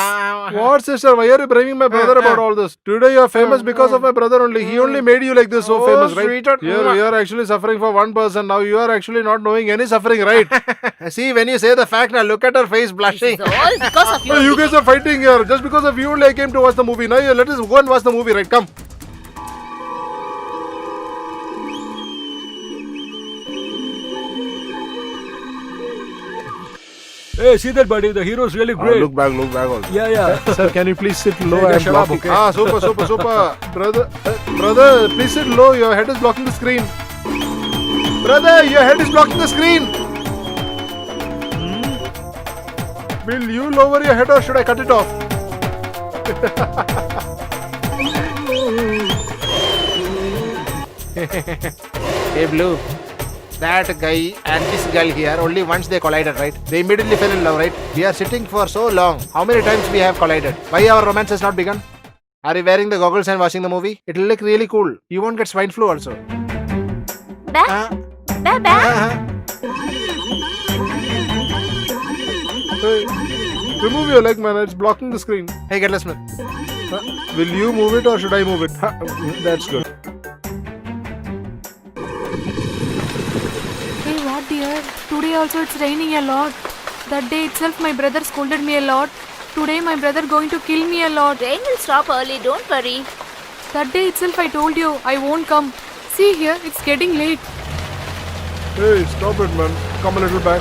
What, sister? Why are you blaming my brother about all this? Today you are famous because of my brother only. He only made you like this so Oh, famous, right? sweetheart. You are actually suffering for one person. Now you are actually not knowing any suffering, right? See, when you say the fact, now look at her face blushing. It's all because of you. Hey, you guys are fighting here. Just because of you only I came to watch the movie. Now you let us go and watch the movie, right? Come. Hey, see that, buddy? The hero's really great. Look back also. Yeah. Sir, can you please sit low Yeah, and shut block? up, okay? Super. Brother, please sit low. Your head is blocking the screen. Brother, your head is blocking the screen. Will you lower your head or should I cut it off? Hey, Blue. That guy and this girl here, only once they collided, right? They immediately fell in love, right? We are sitting for so long. How many times we have collided? Why our romance has not begun? Are you wearing the goggles and watching the movie? It will look really cool. You won't get swine flu also. Back, back. Hey, remove your leg, man. It's blocking the screen. Hey, get less man. Will you move it or should I move it? That's good. Hey, what dear? Today also it's raining a lot. That day itself my brother scolded me a lot. Today my brother going to kill me a lot. Rain will stop early, don't worry. That day itself I told you I won't come. See here, it's getting late. Hey, stop it, man. Come a little back.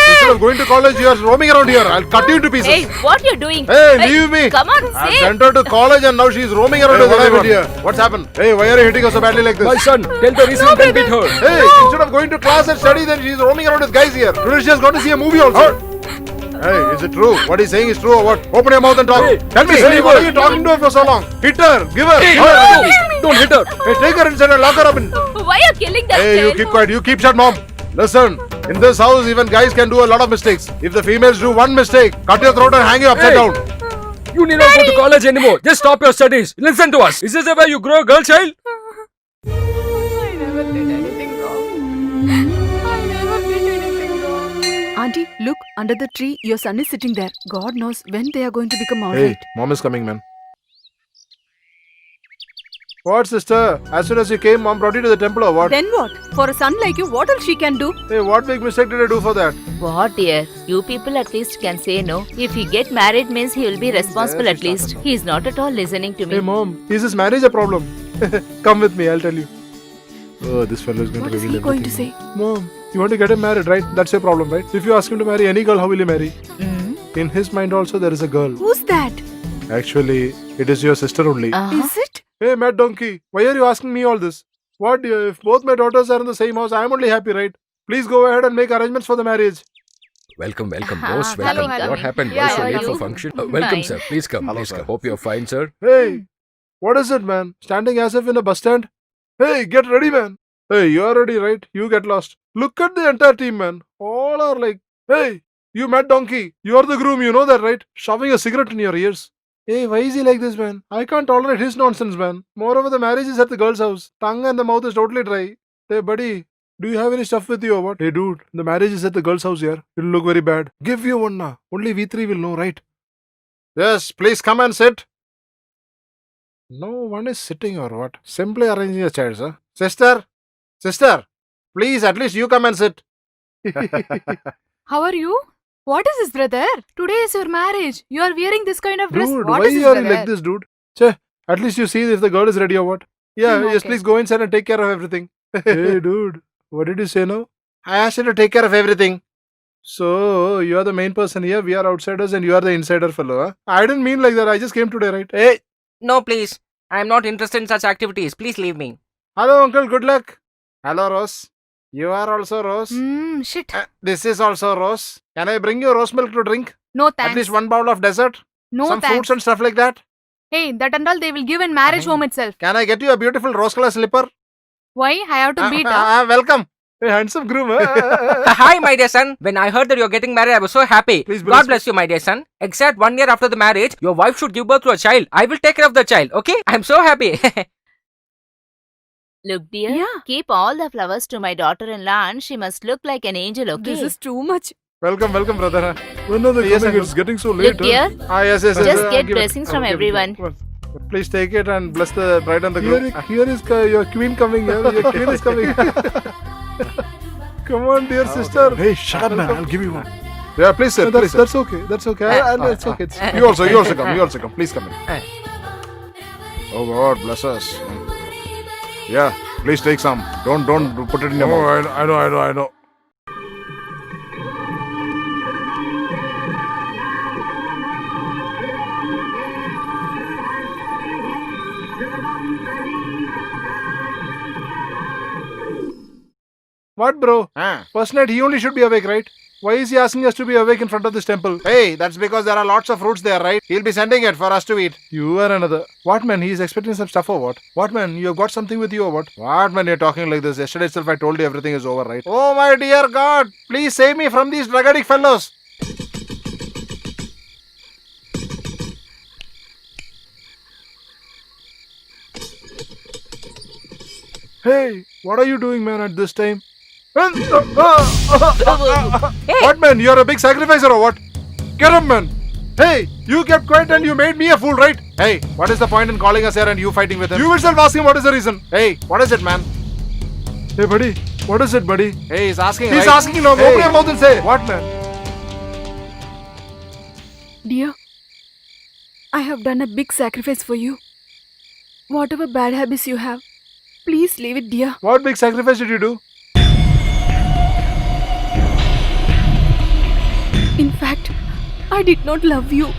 Instead of going to college, you are roaming around here. I'll cut you into pieces. Hey, what you doing? Hey, leave me. Come on, I've say. sent her to college and now she's roaming around with everyone. What's happened? Hey, why are you hitting her so badly like this? My son, tell the reason you can beat her. Hey, instead of going to class and study, then she's roaming around with guys here. Today she has got to see a movie also. Hey, is it true? What he's saying is true or what? Open your mouth and talk. Hey, Tell me, say hey, a what word. are you talking to her for so long? Hit her, give her. Hey, Hey, don't hit her. take her inside and lock her up in. Why are you killing that Hey, you child? keep quiet. You keep shut, mom. Listen, in this house, even guys can do a lot of mistakes. If the females do one mistake, cut your throat and hang you upside Hey. down. You need not go to college anymore. Just stop your studies. Listen to us. Is this the way you grow a girl child? I never did anything wrong. Auntie, look, under the tree, your son is sitting there. God knows when they are going to become alright. Mom is coming, man. What, sister? As soon as you came, mom brought you to the temple or what? Then what? For a son like you, what else she can do? Hey, what big mistake did I do for that? What, dear? You people at least can say no. If he get married means he will be responsible at least. He is not at all listening to me. Hey, mom, is this marriage a problem? Come with me, I'll tell you. Oh, this fellow is going What to is reveal he going to everything. say? Mom, you want to get him married, right? That's your problem, right? If you ask him to marry any girl, how will he marry? In his mind also, there is a girl. Who's that? Actually, it is your sister only. Is it? Hey, Mad Donkey, why are you asking me all this? What, dear? If both my daughters are in the same house, I am only happy, right? Please go ahead and make arrangements for the marriage. Welcome, welcome, Ah, boss. hello, Welcome. hello. What happened? Yeah, Why so how are late for you? function? Welcome, Fine. sir. Please come. Hello, Please sir. come. Hope you're fine, sir. Hey, what is it, man? Standing as if in a bus stand? Hey, get ready, man. Hey, you are ready, right? You get lost. Look at the entire team, man. All are like, hey, you Mad Donkey. You are the groom, you know that, right? Shoving a cigarette in your ears. Hey, why is he like this, man? I can't tolerate his nonsense, man. Moreover, the marriage is at the girl's house. Tongue and the mouth is totally dry. Hey, buddy, do you have any stuff with you or what? Hey, dude, the marriage is at the girl's house here. It'll look very bad. Give you one now. Only we three will know, right? Yes, please come and sit. No one is sitting or what? Simply arranging a chair, sir. Sister, please at least you come and sit. How are you? What is this, brother? Today is your marriage. You are wearing this kind of dress. Dude, What why is this, are you brother? like this, dude? Che, at least you see if the girl is ready or what. Yeah, yes, Okay. please go inside and take care of everything. Hey, dude, what did you say now? I asked you to take care of everything. So, you are the main person here, we are outsiders and you are the insider fellow, huh? I didn't mean like that, I just came today, right? Hey, No, please. I am not interested in such activities. Please leave me. hello uncle, good luck. Hello, Rose. You are also Rose. Shit. This is also Rose. Can I bring you rose milk to drink? No thanks. At least one bowl of dessert? No Some thanks. fruits and stuff like that? Hey, that and all they will give in marriage home itself. Can I get you a beautiful rose color slipper? Why? I have to beat up. Welcome. Hey, handsome groom. Hi, my dear son. When I heard that you're getting married, I was so happy. Please bless God bless you, my dear son. Except 1 year after the marriage, your wife should give birth to a child. I will take care of the child, okay? I'm so happy. Look, dear. Yeah. Keep all the flowers to my daughter-in-law and she must look like an angel, okay? This is too much. Welcome, brother. When are they Yes, coming? uncle. It's getting so Look, late. dear. Yes. Just get give it. blessings from I'll give it. everyone. Please take it and bless the bride and the groom. Here is your queen coming. Your queen is coming. Come on, dear sister. Hey, shut up, man. I'll give you one. Yeah, please sit. That's okay. That's okay. It's okay. You also come. Please come in. Oh God, bless us. Yeah, please take some. Don't put it in your mouth. I know. What, bro? First night he only should be awake, right? Why is he asking us to be awake in front of this temple? Hey, that's because there are lots of fruits there, right? He'll be sending it for us to eat. You are another. What, man? He is expecting some stuff or what? What, man? You have got something with you or what? What, man, you're talking like this? Yesterday itself I told you everything is over, right? Oh, my dear God. Please save me from these drug addict fellows. Hey, what are you doing, man, at this time? What, man? You're a big sacrificer or what? Get up, man. Hey, you kept quiet and you made me a fool, right? Hey, what is the point in calling us here and you fighting with him? You yourself ask him what is the reason. Hey, what is it, man? Hey, buddy. What is it, buddy? Hey, he's asking, He's right? asking you now. Hey. Open your mouth and say. What, man? Dear, I have done a big sacrifice for you. Whatever bad habits you have, please leave it, dear. What big sacrifice did you do? In fact, I did not love you.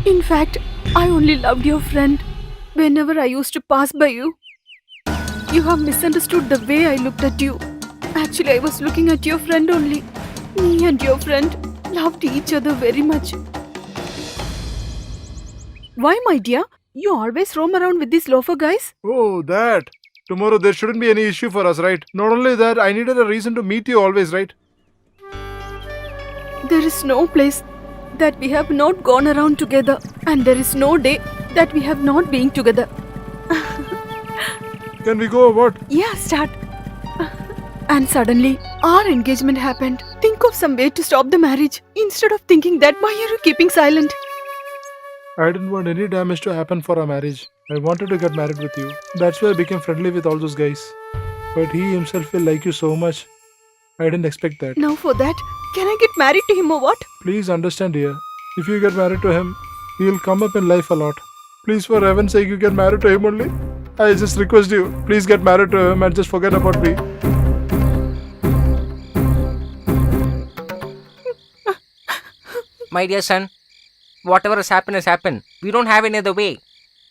In fact, I only loved your friend. Whenever I used to pass by you, you have misunderstood the way I looked at you. Actually, I was looking at your friend only. Me and your friend loved each other very much. Why, my dear? You always roam around with these loafer guys? Oh, that. Tomorrow there shouldn't be any issue for us, right? Not only that, I needed a reason to meet you always, right? There is no place that we have not gone around together, and there is no day that we have not been together. Can we go or what? Yeah, start. And suddenly, our engagement happened. Think of some way to stop the marriage. Instead of thinking that, why are you keeping silent? I didn't want any damage to happen for our marriage. I wanted to get married with you. That's why I became friendly with all those guys. But he himself will like you so much. I didn't expect that. Now for that, can I get married to him or what? Please understand, dear. If you get married to him, he'll come up in life a lot. Please, for heaven's sake, you get married to him only. I just request you, please get married to him and just forget about me. My dear son, whatever has happened. We don't have any other way.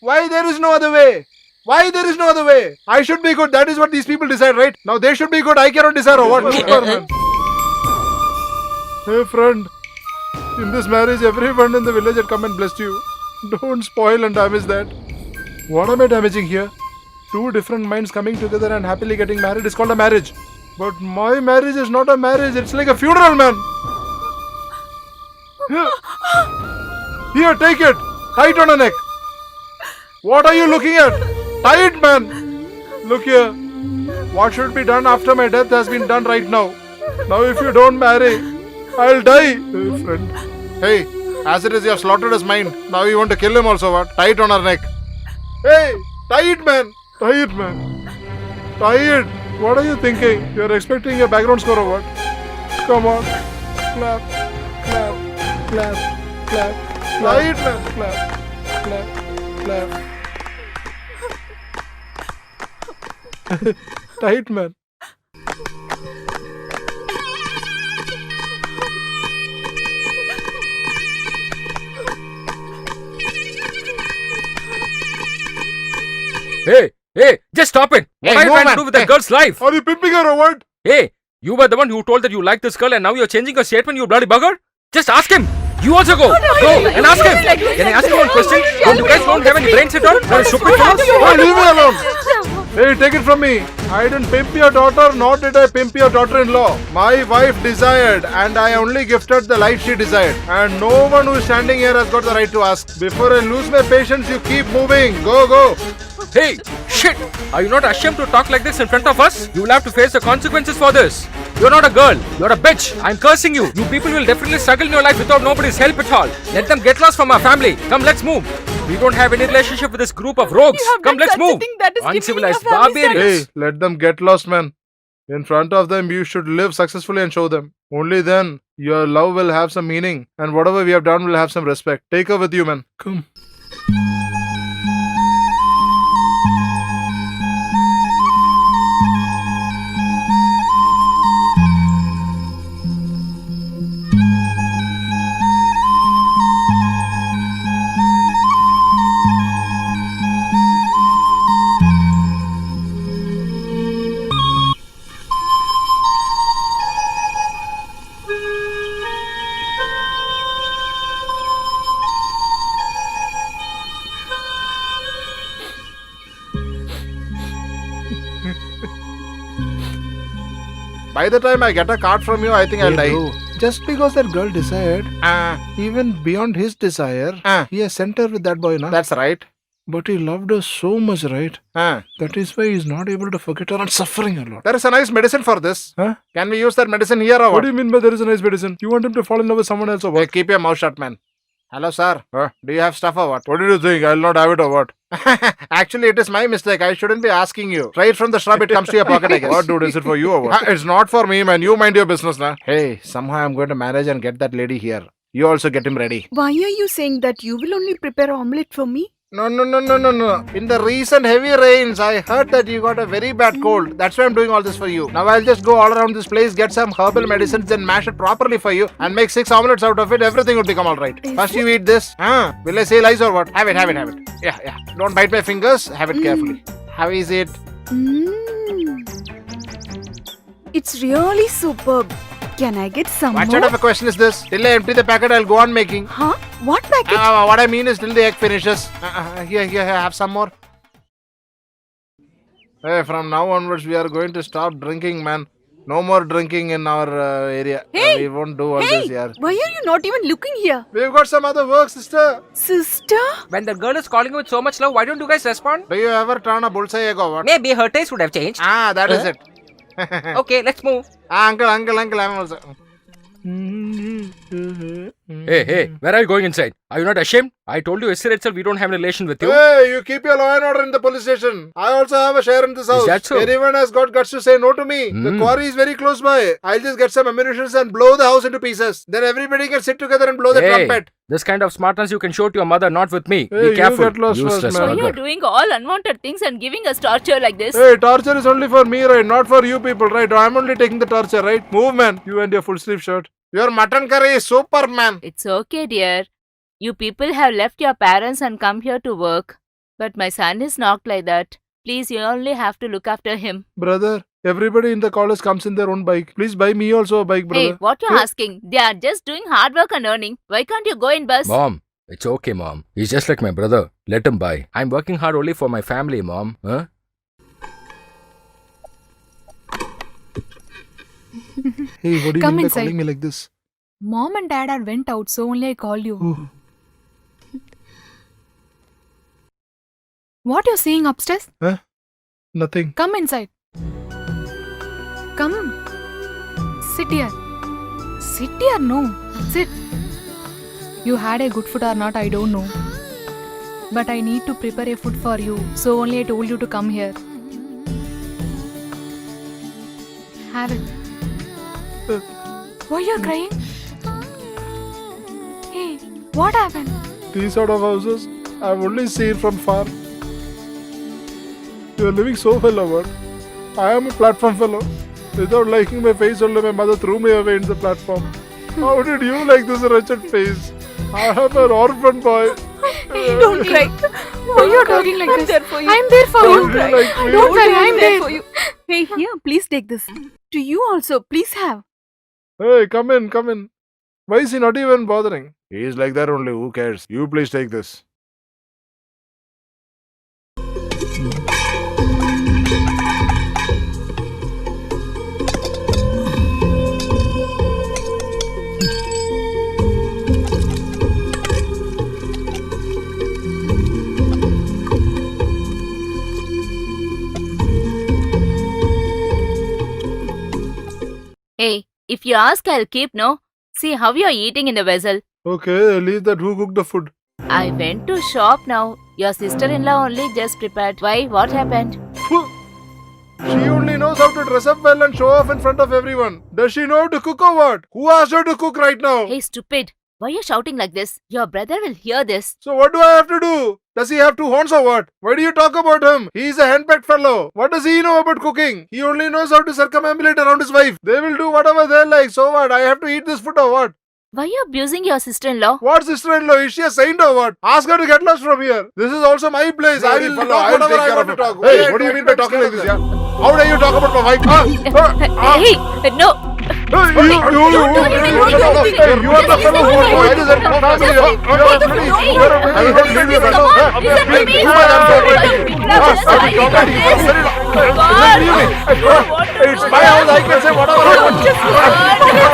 Why there is no other way? Why there is no other way? I should be good. That is what these people decide, right? Now they should be good. I cannot decide. Or what? Hey, friend. In this marriage, everyone in the village had come and blessed you. Don't spoil and damage that. What am I damaging here? Two different minds coming together and happily getting married is called a marriage. But my marriage is not a marriage. It's like a funeral, man. Here, take it. Tie it on her neck. What are you looking at? Tie it, man. Look here. What should be done after my death has been done right now. Now if you don't marry, I'll die. Hey, friend. Hey, as it is, you have slaughtered his mind. Now you want to kill him also, what? Tie it on her neck. Hey, tie it, man. Tie it, man. Tie it. What are you thinking? You're expecting a background score or what? Come on. Clap, clap, clap, clap. Tie it, man. Clap, clap, clap. Tight, man. Hey, just stop it. What are you trying to do with that girl's life? Are you pimping her or what? Hey, you were the one who told that you like this girl and now you're changing your statement, you bloody bugger. Just ask him. You also go. Go and ask him. Can I ask you one question? You guys don't have any brains at all? You're stupid fellows. Hey, leave me alone. Hey, take it from me. I didn't pimp your daughter, nor did I pimp your daughter-in-law. My wife desired, and I only gifted the life she desired. And no one who is standing here has got the right to ask. Before I lose my patience, you keep moving. Go. Hey, shit! Are you not ashamed to talk like this in front of us? You will have to face the consequences for this. You're not a girl. You're a bitch. I'm cursing you. You people will definitely struggle in your life without nobody's help at all. Let them get lost from our family. Come, let's move. We don't have any relationship with this group of rogues. Come, let's move. Uncivilized barbarians. Hey, let them get lost, man. In front of them, you should live successfully and show them. Only then, your love will have some meaning. And whatever we have done will have some respect. Take her with you, man. Come. By the time I get a card from you, I think I'll die. Bro, just because that girl desired, even beyond his desire, he has sent her with that boy, na? That's right. But he loved her so much, right? There That is why he's not able to forget her and suffering a lot. is a nice medicine for this. Huh? Can we use that medicine here or What what? do you mean by there is a nice medicine? You want him to fall in love with someone else or Hey, what? keep your mouth shut, man. Hello, sir. Do you have stuff or what? What did you think? I'll not have it or what? Actually, it is my mistake. I shouldn't be asking you. Right from the shrub, it comes to your pocket, I guess. What, dude? Is it for you or what? It's not for me, man. You mind your business, na. Hey, somehow I'm going to marriage and get that lady here. You also get him ready. Why are you saying that you will only prepare omelette for me? No. In the recent heavy rains, I heard that you got a very bad cold. That's why I'm doing all this for you. Now I'll just go all around this place, get some herbal medicines, then mash it properly for you, and make 6 omelets out of it. Everything will become alright. First you eat this. Will I say lies or what? Have it. Yeah. Don't bite my fingers. Have it carefully. How is it? It's really superb. Can I get some What more? sort of a question is this? Till I empty the packet, I'll go on making. Huh? What packet? What I mean is till the egg finishes. Here, have some more. Hey, from now onwards, we are going to stop drinking, man. No more drinking in our area. Hey! We won't do all this here. Why are you not even looking here? We've got some other work, sister. Sister? When the girl is calling you with so much love, why don't you guys respond? Do you ever turn a bullseye egg or what? Maybe her taste would have changed. That is it. Okay, let's move. Uncle, I'm also. Hey, where are you going inside? Are you not ashamed? I told you yesterday itself we don't have a relation with you. Hey, you keep your law and order in the police station. I also have a share in this house. that so? Anyone has got guts to say no to me. The quarry is very close by. I'll just get some ammunition and blow the house into pieces. Then everybody can sit together and blow the Hey, trumpet. this kind of smartness you can show to your mother, not with me. Hey, Be you careful. get lost first, Useless man. Why you're bugger. doing all unwanted things and giving us torture like this? Hey, torture is only for me, right? Not for you people, right? I'm only taking the torture, right? Move, man. You and your full sleeve shirt. Your mutton curry is super, man. It's okay, dear. You people have left your parents and come here to work. But my son is not like that. Please, you only have to look after him. Brother, everybody in the college comes in their own bike. Please buy me also a bike, brother. Hey, what you're asking? They are just doing hard work and earning. Why can't you go in bus? Mom, it's okay, Mom. He's just like my brother. Let him buy. I'm working hard only for my family, Mom. Huh? Hey, what do you Come mean inside. by calling me like this? Mom and Dad are went out, so only I called you. Oh. What you're seeing upstairs? Nothing. Come inside. Come. Sit here. Sit here, no. Sit. You had a good food or not, I don't know. But I need to prepare a food for you, so only I told you to come here. Have it. Why you're crying? Hey, what happened? These sort of houses, I've only seen from far. You're living so well, over. I am a platform fellow. Without liking my face, only my mother threw me away in the platform. How did you like this wretched face? I am an orphan boy. Don't cry. Why you're talking like I'm this? there for you. I'm there for Don't you. be like me. Don't worry, I'm there for you. Hey, here, please take this. To you also, please have. Hey, come in, come in. Why is he not even bothering? He is like that only. Who cares? You please take this. Hey, if you ask, I'll keep, no? See how you're eating in the vessel. Okay, leave that. Who cooked the food? I went to shop now. Your sister-in-law only just prepared. Why? What happened? She only knows how to dress up well and show off in front of everyone. Does she know how to cook or what? Who asked her to cook right now? Hey, stupid. Why are you shouting like this? Your brother will hear this. So what do I have to do? Does he have two horns or what? Why do you talk about him? He is a henpecked fellow. What does he know about cooking? He only knows how to circumambulate around his wife. They will do whatever they like. So what? I have to eat this food or what? Why are you abusing your sister-in-law? What sister-in-law? Is she a saint or what? Ask her to get lost from here. This is also my place. I will talk whatever I want to talk. Hey, what do you mean by talking like this, yeah? How dare you talk about my wife? Hey, no. You are the fellow who wants to edit our family. You are a I will not leave you, brother. Listen to me. It's my house. I can say whatever I want.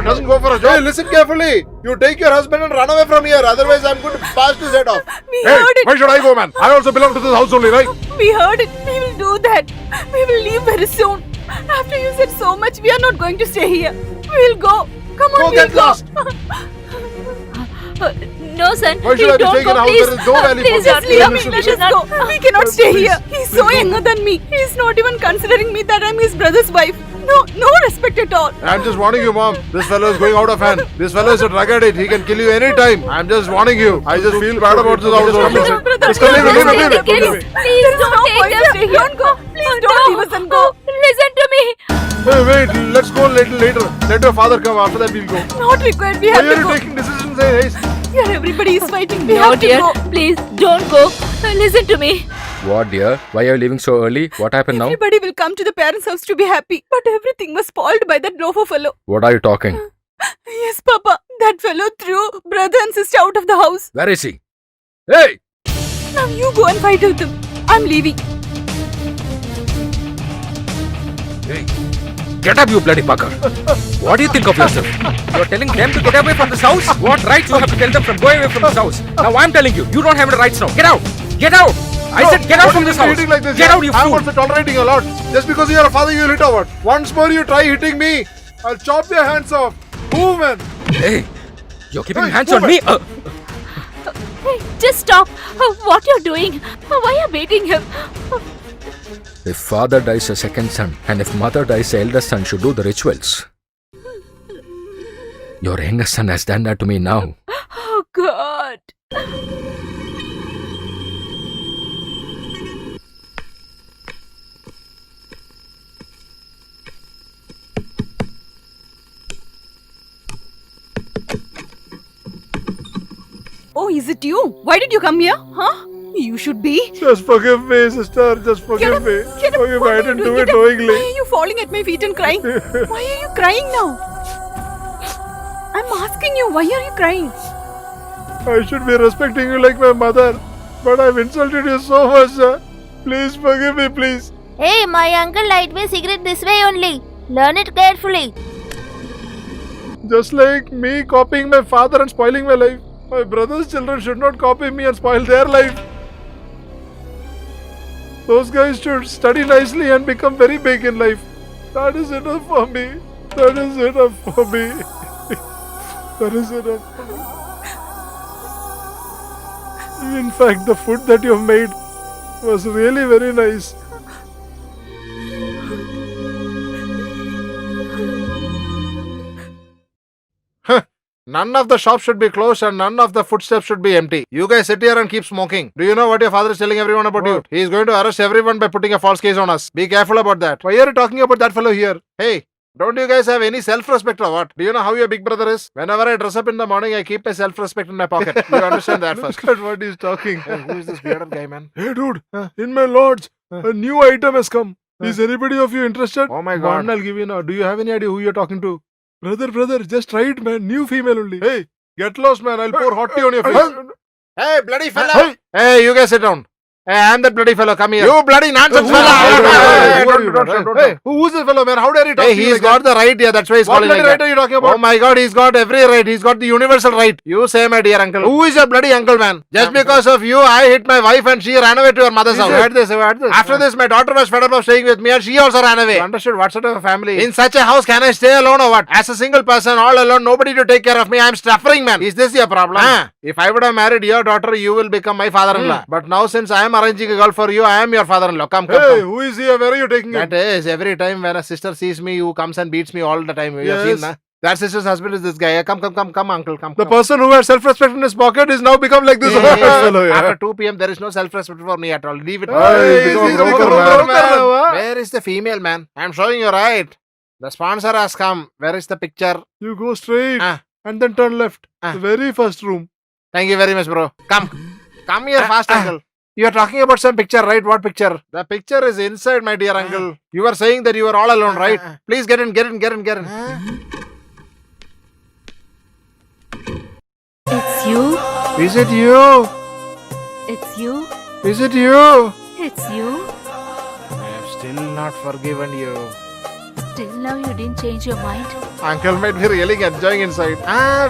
Doesn't go for a job. Hey, listen carefully. You take your husband and run away from here. Otherwise, I'm going to bash his head off. We Hey, heard it. why should I go, man? I also belong to this house only, right? We heard it. We will do that. We will leave very soon. After you said so much, we are not going to stay here. We will go. Come on, Go we'll get go. lost. No, son. Why should I be don't staying in a go, house? please. There is no value for Please, me. don't Leave leave me. me. Let us go. We cannot stay Please, here. He's so please go. younger than me. He's not even considering me that I'm his brother's wife. No respect at all. I'm just warning you, mom. This fellow is going out of hand. This fellow is a drug addict. He can kill you anytime. I'm just warning you. I just feel bad about this house. Just come in, leave it. Please don't take them. Don't go. Please don't leave us and go. Listen to me. Hey, wait. Let's go a little later. Let your father come. After that, we'll go. Not required. We Why have are to you go. taking decisions in haste? Here, everybody is fighting. We No, have to dear. go. Please don't go. Listen to me. What, dear? Why are you leaving so early? What happened now? Everybody will come to the parents' house to be happy. But everything was spoiled by that loafer fellow. What are you talking? Yes, Papa. That fellow threw brother and sister out of the house. Where is he? Hey! Now you go and fight with them. I'm leaving. Hey! Get up, you bloody bugger! What do you think of yourself? You're telling them to get away from this house? What rights you have to tell them from going away from this house? Now I'm telling you, you don't have any rights now. Get out! Get out! I go. said get out What from do you this mean house. hitting like this? Get Yeah? out, you I'm fool. also tolerating a lot. Just because you're a father, you'll hit or what? Once more you try hitting me, I'll chop your hands off. Move, man. Hey, you're keeping Hey, hands move on me. it. Hey, just stop. What you're doing? Why are you beating him? If father dies, a second son, and if mother dies, the eldest son should do the rituals. Your youngest son has done that to me now. Oh, God. Oh, is it you? Why did you come here? Huh? You should be. Just forgive me, sister. Just forgive me. Get up. Forgive me. What I are you didn't doing? do it Get up. knowingly. Why are you falling at my feet and crying? Why are you crying now? I'm asking you, why are you crying? I should be respecting you like my mother, but I've insulted you so much, sir. Please forgive me, please. Hey, my uncle light me cigarette this way only. Learn it carefully. Just like me copying my father and spoiling my life, my brother's children should not copy me and spoil their life. Those guys should study nicely and become very big in life. That is enough for me. That is enough for me. That is enough for me. In fact, the food that you have made was really very nice. None of the shops should be closed and none of the footsteps should be empty. You guys sit here and keep smoking. Do you know what your father is telling everyone about you? He is going to arrest everyone by putting a false case on us. Be careful about that. Why are you talking about that fellow here? Hey, don't you guys have any self-respect or what? Do you know how your big brother is? Whenever I dress up in the morning, I keep my self-respect in my pocket. You understand that first. Look at what he's talking. Hey, who is this bearded guy, man? Hey, dude. In my lodge, a new item has come. Is anybody of you interested? Oh my God. One I'll give you now. Do you have any idea who you're talking to? Brother, just try it, man. New female only. Hey, get lost, man. I'll pour hot tea on your face. Hey, bloody fella. Hey, you guys sit down. Hey, I'm that bloody fellow. Come here. You bloody nonsense fella. Hey, who's this fellow, man? How dare you talk to me? Hey, he's got the right, yeah. That's why he's calling like that. What bloody right are you talking about? Oh my God, he's got every right. He's got the universal right. You say, my dear uncle. Who is your bloody uncle, man? Just because of you, I hit my wife and she ran away to her mother's house. Heard this. After this, my daughter was fed up of staying with me and she also ran away. Understood. What sort of a family? In such a house, can I stay alone or what? As a single person, all alone, nobody to take care of me. I'm suffering, man. Is this your problem? If I would have married your daughter, you will become my father-in-law. But now, since I am arranging a girl for you, I am your father-in-law. Come. Hey, who is here? Where are you taking him? That is, every time when a sister sees me, who comes and beats me all the time. You have seen, na? That sister's husband is this guy. Come, uncle, come. The person who has self-respect in his pocket is now become like this. After 2 p.m., there is no self-respect for me at all. Leave it. Where is the female, man? I'm showing you right. The sponsor has come. Where is the picture? You go straight and then turn left. The very first room. Thank you very much, bro. Come here fast, uncle. You are talking about some picture, right? What picture? The picture is inside, my dear uncle. You were saying that you were all alone, right? Please get in. It's you. Is it you? It's you. Is it you? It's you. I have still not forgiven you. Till now you didn't change your mind. Uncle might be really enjoying inside.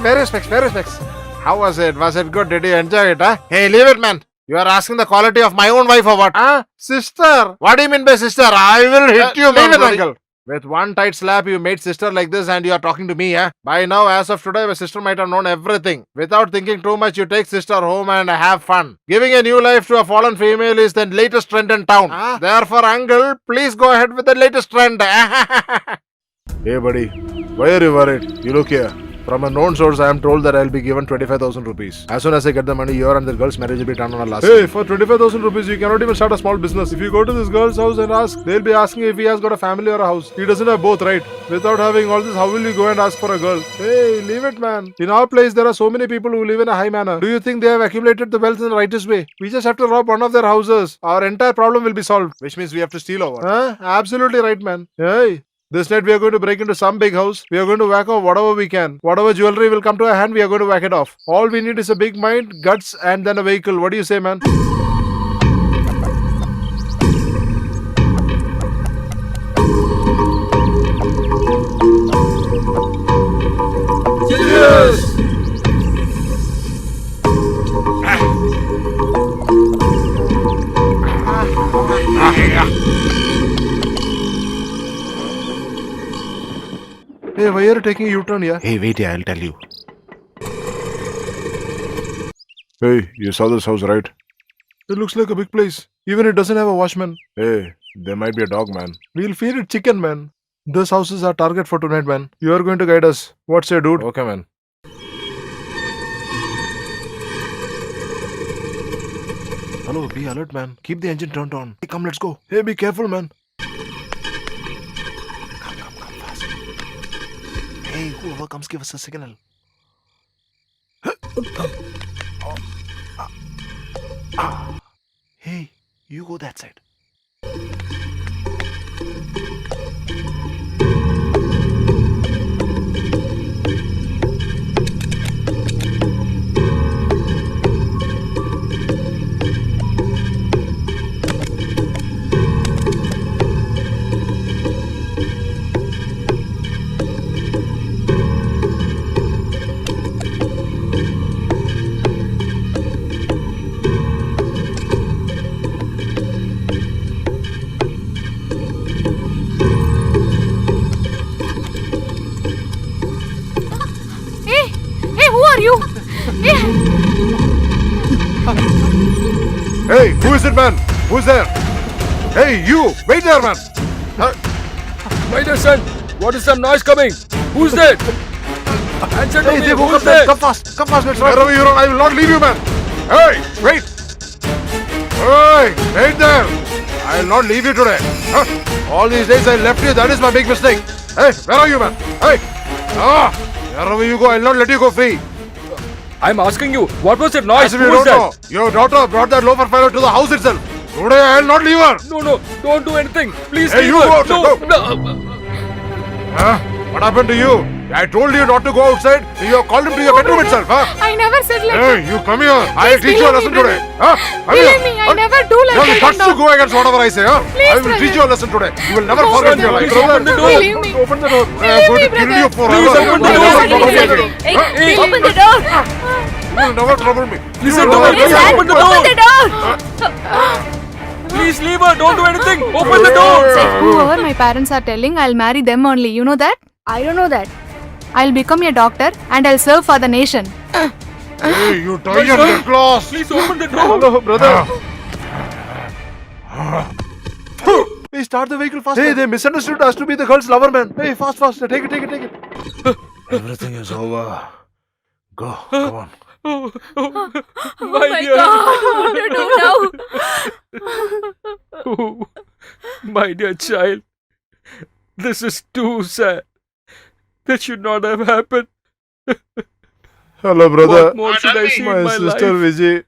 Where is Specs? How was it? Was it good? Did you enjoy it? Hey, leave it, man. You are asking the quality of my own wife or what? Sister. What do you mean by sister? I will hit you, leave it, uncle. With one tight slap, you made sister like this and you are talking to me, By now, as of today, my sister might have known everything. Without thinking too much, you take sister home and have fun. Giving a new life to a fallen female is the latest trend in town. Therefore, uncle, please go ahead with the latest trend. Hey, buddy. Why are you worried? You look here. From a known source, I am told that I will be given 25,000 rupees. As soon as I get the money, your and the girl's marriage will be done on a last. Hey, for 25,000 rupees, you cannot even start a small business. If you go to this girl's house and ask, they'll be asking if he has got a family or a house. He doesn't have both, right? Without having all this, how will you go and ask for a girl? Hey, leave it, man. In our place, there are so many people who live in a high manner. Do you think they have accumulated the wealth in the righteous way? We just have to rob one of their houses. Our entire problem will be solved. Which means we have to steal or what? Absolutely right, man. Hey. This night we are going to break into some big house. We are going to whack off whatever we can. Whatever jewelry will come to our hand, we are going to whack it off. All we need is a big mind, guts, and then a vehicle. What do you say, man? Cheers! Hey, why are you taking a U-turn here? Hey, wait here, I'll tell you. Hey, you saw this house, right? It looks like a big place. Even it doesn't have a washman. Hey, there might be a dog, man. We'll feed it chicken, man. This house is our target for tonight, man. You are going to guide us. What's your dude? Okay, man. Hello, be alert, man. Keep the engine turned on. Hey, come, let's go. Hey, be careful, man. Come fast. Hey, whoever comes, give us a signal. Hey, you go that side. Hey, who are you? Hey, who is it, man? Who's there? Hey, you! Wait there, man! My dear son, what is that noise coming? Who's that? Answer to Hey, me, they woke who's up, man. there? Come fast, let's run. Wherever you run, I will not leave you, man! Hey, wait! Hey, wait there! I will not leave you today. Huh? All these days I left you, that is my big mistake. Hey, where are you, man? Hey! Wherever you go, I will not let you go free. I'm asking you, what was that noise? As if you Who was don't that? know, your daughter brought that loafer fellow to the house itself. Today I will not leave her. No, don't do anything. Please Hey, leave you her. go outside, No, go. no. Huh? What happened to you? I told you not to go outside. You have called him to your bedroom itself, huh? I never said like Hey, you come here. I will teach you a lesson today. Huh? Come Believe here. me, I never do like You have the that. guts to No. go against whatever I say, huh? Please, I will brother. teach you a lesson today. You will never No, forget in brother, your life. please open the door. Believe me. Open the door. I am going to Believe kill me, you brother. forever. Please open the You door. will never Please trouble me. Hey, Hey. open the door. You will never trouble me. Listen You to will me. never Please trouble open me. the door. Open the door. Please leave her. Don't do anything. Open the door. Whoever my parents are telling, I'll marry them only. You know that? I don't know that. I'll become a doctor and I'll serve for the nation. Hey, you tie your lip gloss. Please open the door. Hello, brother. Hey, start the vehicle fast. Hey, they misunderstood us to be the girl's lover, man. Hey, fast. Take it. Everything is over. Go, come on. Oh, Oh my my dear. God, what to do now? Oh, my dear child, this is too sad. That should not have happened. Hello, brother. What more should I see in My my sister life? Vijay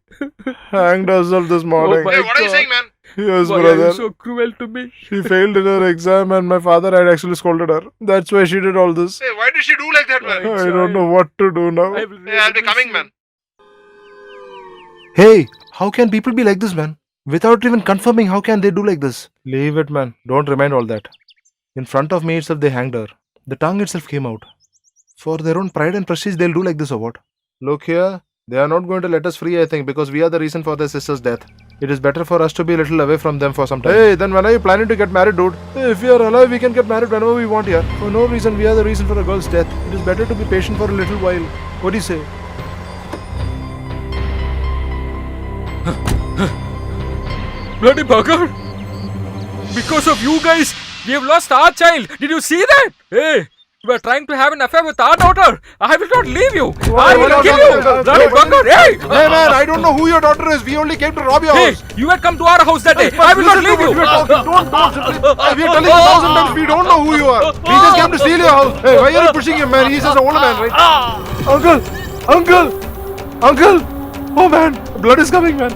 hanged herself this morning. my Hey, what are you God. saying, man? Yes, Why are brother. you so cruel to me? She failed in her exam and my father had actually scolded her. That's why she did all this. Hey, why did she do like that, man? My I don't know what to do now. I will Hey, I'll be really coming, miss man. Hey, how can people be like this, man? Without even confirming, how can they do like this? Leave it, man. Don't remind all that. In front of me itself, they hanged her. The tongue itself came out. For their own pride and prestige, they'll do like this or what? Look here, they are not going to let us free, I think, because we are the reason for their sister's death. It is better for us to be a little away from them for some time. Hey, then when are you planning to get married, dude? Hey, if we are alive, we can get married whenever we want here. For no reason, we are the reason for a girl's death. It is better to be patient for a little while. What do you say? Bloody bugger! Because of you guys, we have lost our child. Did you see that? Hey, you are trying to have an affair with our daughter. I will not leave you. I will kill you. Bloody bugger! Hey! Hey man, I don't know who your daughter is. We only came to rob your Hey, house. you had come to our house that day. I will not leave you. We are talking. Don't. We are telling you 1,000 times we don't know who you are. We just came to steal your house. Hey, why are you pushing him, man? He's just an old man, right? Uncle! Oh man, blood is coming, man.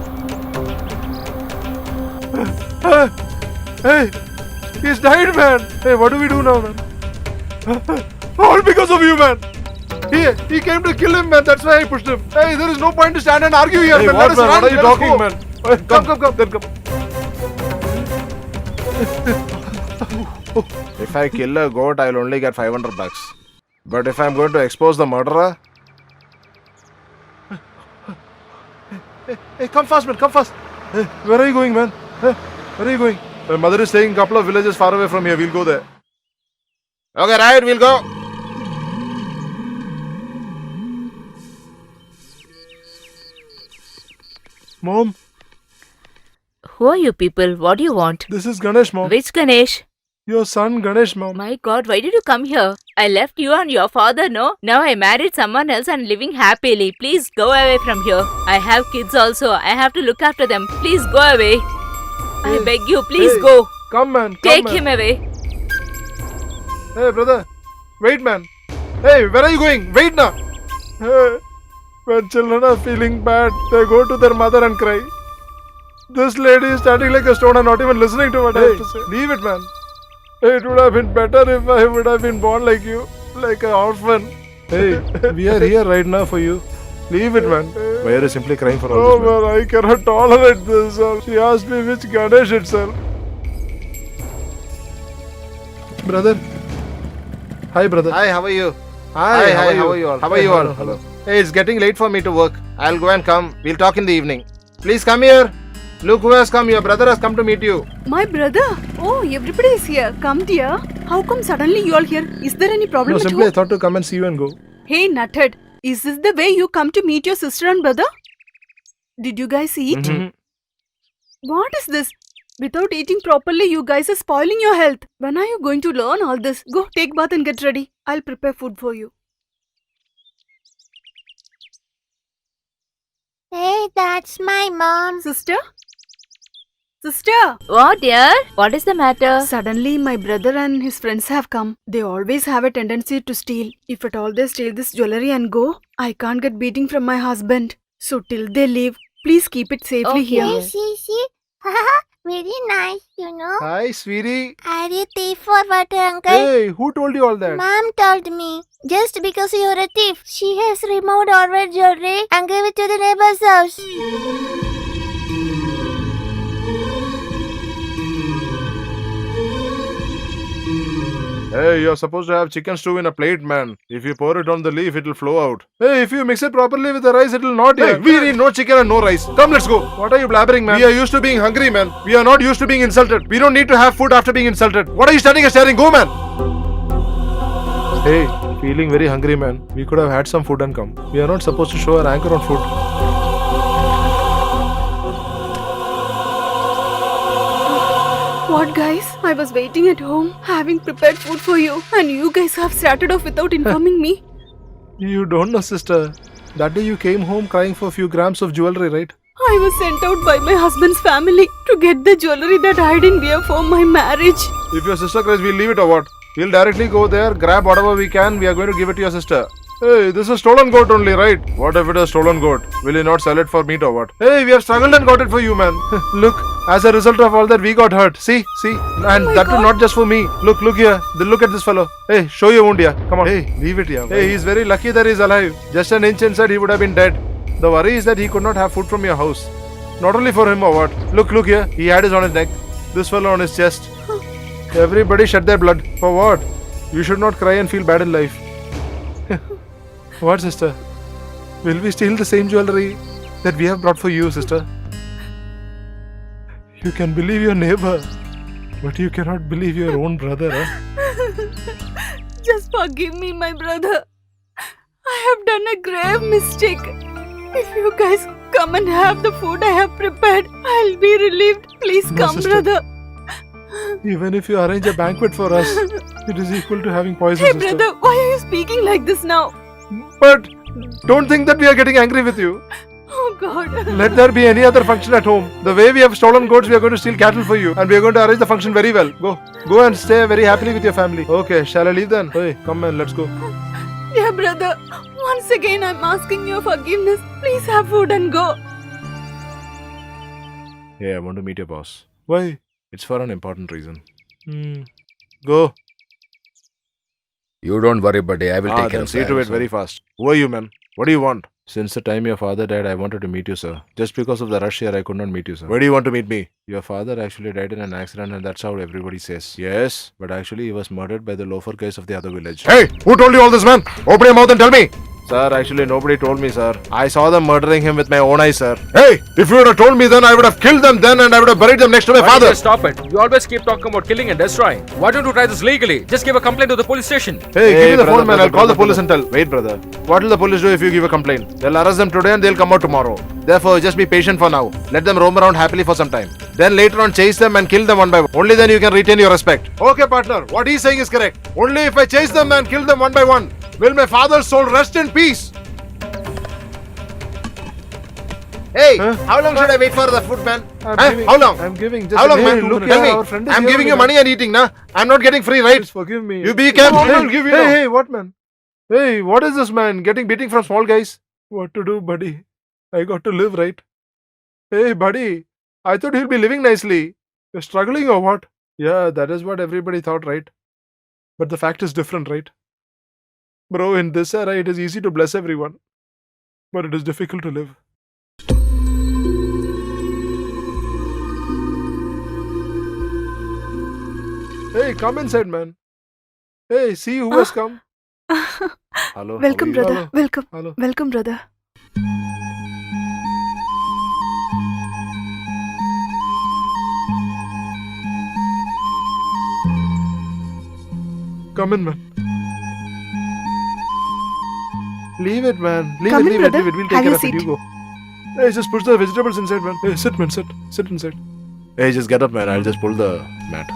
Hey, he's died, man. Hey, what do we do now, man? All because of you, man. He came to kill him, man. That's why I pushed him. Hey, there is no point to stand and argue here, man. Let us run. What are you talking, man? Come. Then come. If I kill a goat, I'll only get $500. But if I'm going to expose the murderer, Hey, come fast, man. Come fast. Hey, where are you going, man? Hey, where are you going? My mother is staying a couple of villages far away from here. We'll go there. okay, right, we'll go. Mom, Who are you people? What do you want? this is Ganesh, Mom. Which Ganesh? Your son, Ganesh, Mom. My god, why did you come here? I left you and your father, no? Now I married someone else and living happily. Please go away from here. I have kids also. I have to look after them. Please go away. I beg you, please Hey. go. Come, man. Come, Take man. him away. Hey, brother. Wait, man. Hey, where are you going? Wait now. Hey, when children are feeling bad, they go to their mother and cry. This lady is standing like a stone and not even listening to what I have to say. Leave it, man. It would have been better if I would have been born like you, like an orphan. Hey, we are here right now for you. Leave it, man. Why are you simply crying for all Oh, this, man? man, I cannot tolerate this. She asked me which Ganesh itself. Brother. Hi, brother. Hi, how are you? Hi, how are you all? How are you all? Hello. Hey, it's getting late for me to work. I'll go and come. We'll talk in the evening. Please come here. Look who has come. Your brother has come to meet you. My brother? Oh, everybody is here. Come, dear. How come suddenly you all here? Is there any problem No, at simply I home? thought to come and see you and go. Hey, Nutted. Is this the way you come to meet your sister and brother? Did you guys eat? Mhm. What is this? Without eating properly, you guys are spoiling your health. When are you going to learn all this? Go, take bath and get ready. I'll prepare food for you. Hey, that's my mom. Sister? Sister! What, dear? What is the matter? Suddenly, my brother and his friends have come. They always have a tendency to steal. If at all they steal this jewelry and go, I can't get beating from my husband. So till they leave, please keep it safely Okay. here. See. Very nice, you know. Hi, sweetie. Are you thief for what, uncle? Hey, who told you all that? Mom told me. Just because you're a thief, she has removed all my jewelry and gave it to the neighbor's house. Hey, you're supposed to have chicken stew in a plate, man. If you pour it on the leaf, it'll flow out. Hey, if you mix it properly with the rice, it'll not. Hey, we need no chicken and no rice. Come, let's go. What are you blabbering, man? We are used to being hungry, man. We are not used to being insulted. We don't need to have food after being insulted. What are you standing and staring? Go, man. Hey, feeling very hungry, man. We could have had some food and come. We are not supposed to show our anchor on food. What, guys? I was waiting at home, having prepared food for you, and you guys have started off without informing me. You don't know, sister. That day you came home crying for a few grams of jewelry, right? I was sent out by my husband's family to get the jewelry that I didn't wear for my marriage. If your sister cries, we'll leave it or what? We'll directly go there, grab whatever we can. We are going to give it to your sister. Hey, this is stolen goat only, right? What if it is stolen goat? Will you not sell it for meat or what? Hey, we have struggled and got it for you, man. Look, as a result of all that, we got hurt. See, and my that too God. not just for me. Look here. Look at this fellow. Hey, show your wound here. Come on. Hey, leave it here. Hey, he's very lucky that he's alive. Just an inch inside, he would have been dead. The worry is that he could not have food from your house. Not only for him or what? Look here. He had his on his neck. This fellow on his chest. Everybody shed their blood. For what? You should not cry and feel bad in life. What, sister? Will we steal the same jewelry that we have brought for you, sister? You can believe your neighbor, but you cannot believe your own brother, huh? Just forgive me, my brother. I have done a grave mistake. If you guys come and have the food I have prepared, I'll be relieved. Please No, come, sister. brother. Even if you arrange a banquet for us, it is equal to having poison, Hey, sister. brother, why are you speaking like this now? But don't think that we are getting angry with you. Oh, God. Let there be any other function at home. The way we have stolen goats, we are going to steal cattle for you. And we are going to arrange the function very well. Go and stay very happily with your family. Okay, shall I leave then? Hey, come man, let's go. Dear brother, once again I'm asking your forgiveness. Please have food and go. Hey, I want to meet your boss. Why? It's for an important reason. Go. You don't worry, buddy. I will take care Then of see that. to it very fast. Who are you, man? What do you want? Since the time your father died, I wanted to meet you, sir. Just because of the rush here, I could not meet you, sir. Where do you want to meet me? Your father actually died in an accident, and that's how everybody says. Yes, but actually he was murdered by the loafer guys of the other village. Hey, who told you all this, man? Open your mouth and tell me. Sir, actually nobody told me, sir. I saw them murdering him with my own eyes, sir. Hey, if you would have told me then, I would have killed them then and I would have buried them next to my Why don't father. you stop it? You always keep talking about killing and destroying. Why don't you try this legally? Just give a complaint to the police station. Hey, give me the brother, phone, man. brother, I'll call the brother, police and tell. Wait, brother. What will the police do if you give a complaint? They'll arrest them today and they'll come out tomorrow. Therefore, just be patient for now. Let them roam around happily for some time. Then later on, chase them and kill them one by one. Only then you can retain your respect. Okay, partner. What he's saying is correct. Only if I chase them and kill them one by one will my father's soul rest in peace. Hey, how long should I wait for the food, man? How long? I'm giving. Just How long, hey, man? look, Tell our me. friend is I'm here giving you only, money and eating, nah? I'm not getting free, right? Just forgive me. You be careful. I'll give you now. Hey, what man? Hey, what is this man? Getting beating from small guys? What to do, buddy? I got to live, right? Hey, buddy. I thought you'll be living nicely. You're struggling or what? Yeah, that is what everybody thought, right? But the fact is different, right? Bro, in this era, it is easy to bless everyone. But it is difficult to live. Hey, come inside, man. Hey, see who has come. Hello. Welcome, how are you? brother. Welcome. Hello. Welcome, brother. Come in, man. Leave it, man. Leave Come it, in, leave it, brother. leave it. We'll take Have care your of it. You seat. go. Hey, just push the vegetables inside, man. Hey, sit, man, sit. Sit inside. Hey, just get up, man. I'll just pull the mat.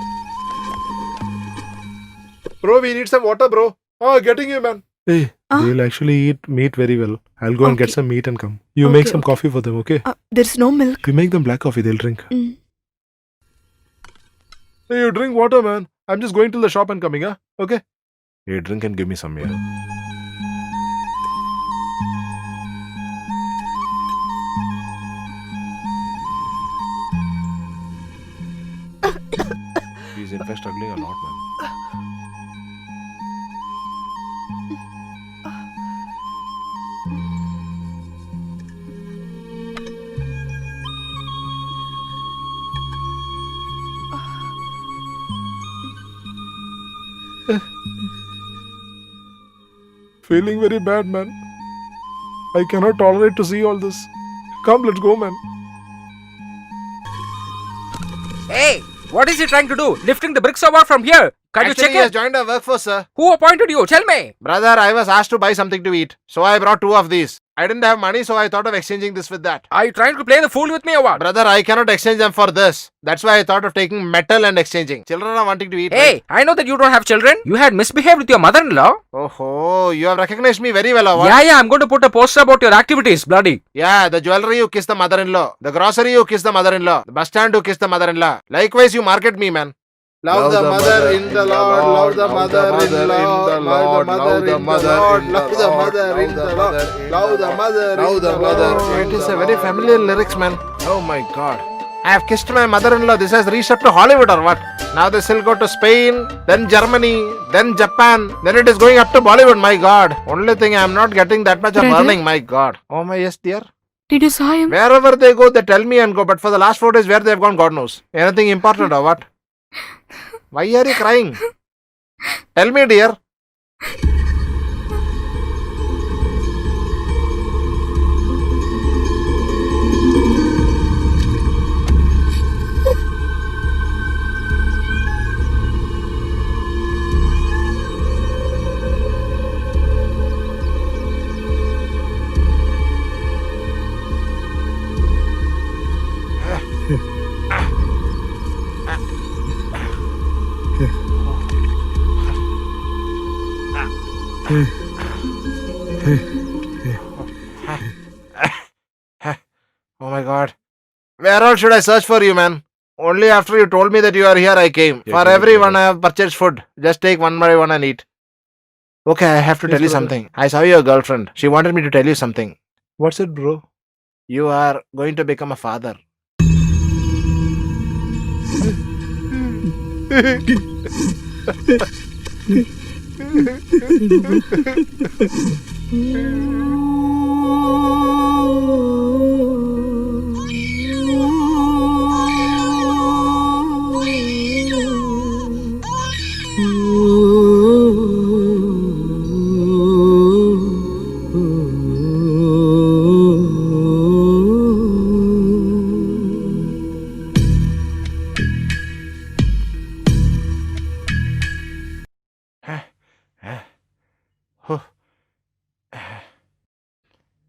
Bro, we need some water, bro. Oh, getting you, man. Hey, Ah. they'll actually eat meat very well. I'll go and get Okay. some meat and come. You Okay, make some okay. coffee for them, okay? There's no milk. You make them black coffee, they'll drink. Mm. Hey, you drink water, man. I'm just going to the shop and coming, huh? Okay? Hey, drink and give me some, yeah. He's in fact struggling a lot, man. Feeling very bad, man. I cannot tolerate to see all this. Come, let's go, man. Hey, what is he trying to do? Lifting the bricks over from here? Can you Actually, check he has it? joined our workforce, sir. Who appointed you? Tell me. Brother, I was asked to buy something to eat. So I brought two of these. I didn't have money, so I thought of exchanging this with that. Are you trying to play the fool with me or what? Brother, I cannot exchange them for this. That's why I thought of taking metal and exchanging. Children are wanting to eat. Hey, I know that you don't have children. You had misbehaved with your mother-in-law. Right? Oh, you have recognized me very well, or what? Yeah, I'm going to put a poster about your activities, bloody. Yeah, the jewelry you kiss the mother-in-law. The grocery you kiss the mother-in-law. The bus stand you kiss the mother-in-law. Likewise, you market me, man. Love the mother in the Lord, love the mother in the Lord, love the mother in the Lord, love the mother in the Lord, love the mother in the Lord. It is a very familiar lyrics, man. Oh my god. I have kissed my mother-in-law. This has reached up to Hollywood or what? Now they still go to Spain, then Germany, then Japan, then it is going up to Bollywood, my god. Only thing I am not getting that much of Brother? earning, my god. Oh my yes, dear. Did you saw him? Wherever they go, they tell me and go, but for the last 4 days, where they have gone, God knows. Anything important or what? Why are you crying? Tell me, dear. Oh my god. Where all should I search for you, man? Only after you told me that you are here, I came. Yeah, For everyone, I have purchased food. Just take one by one and eat. Okay, I have to Yes, tell you brother. something. I saw your girlfriend. She wanted me to tell you something. What's it, bro? You are going to become a father.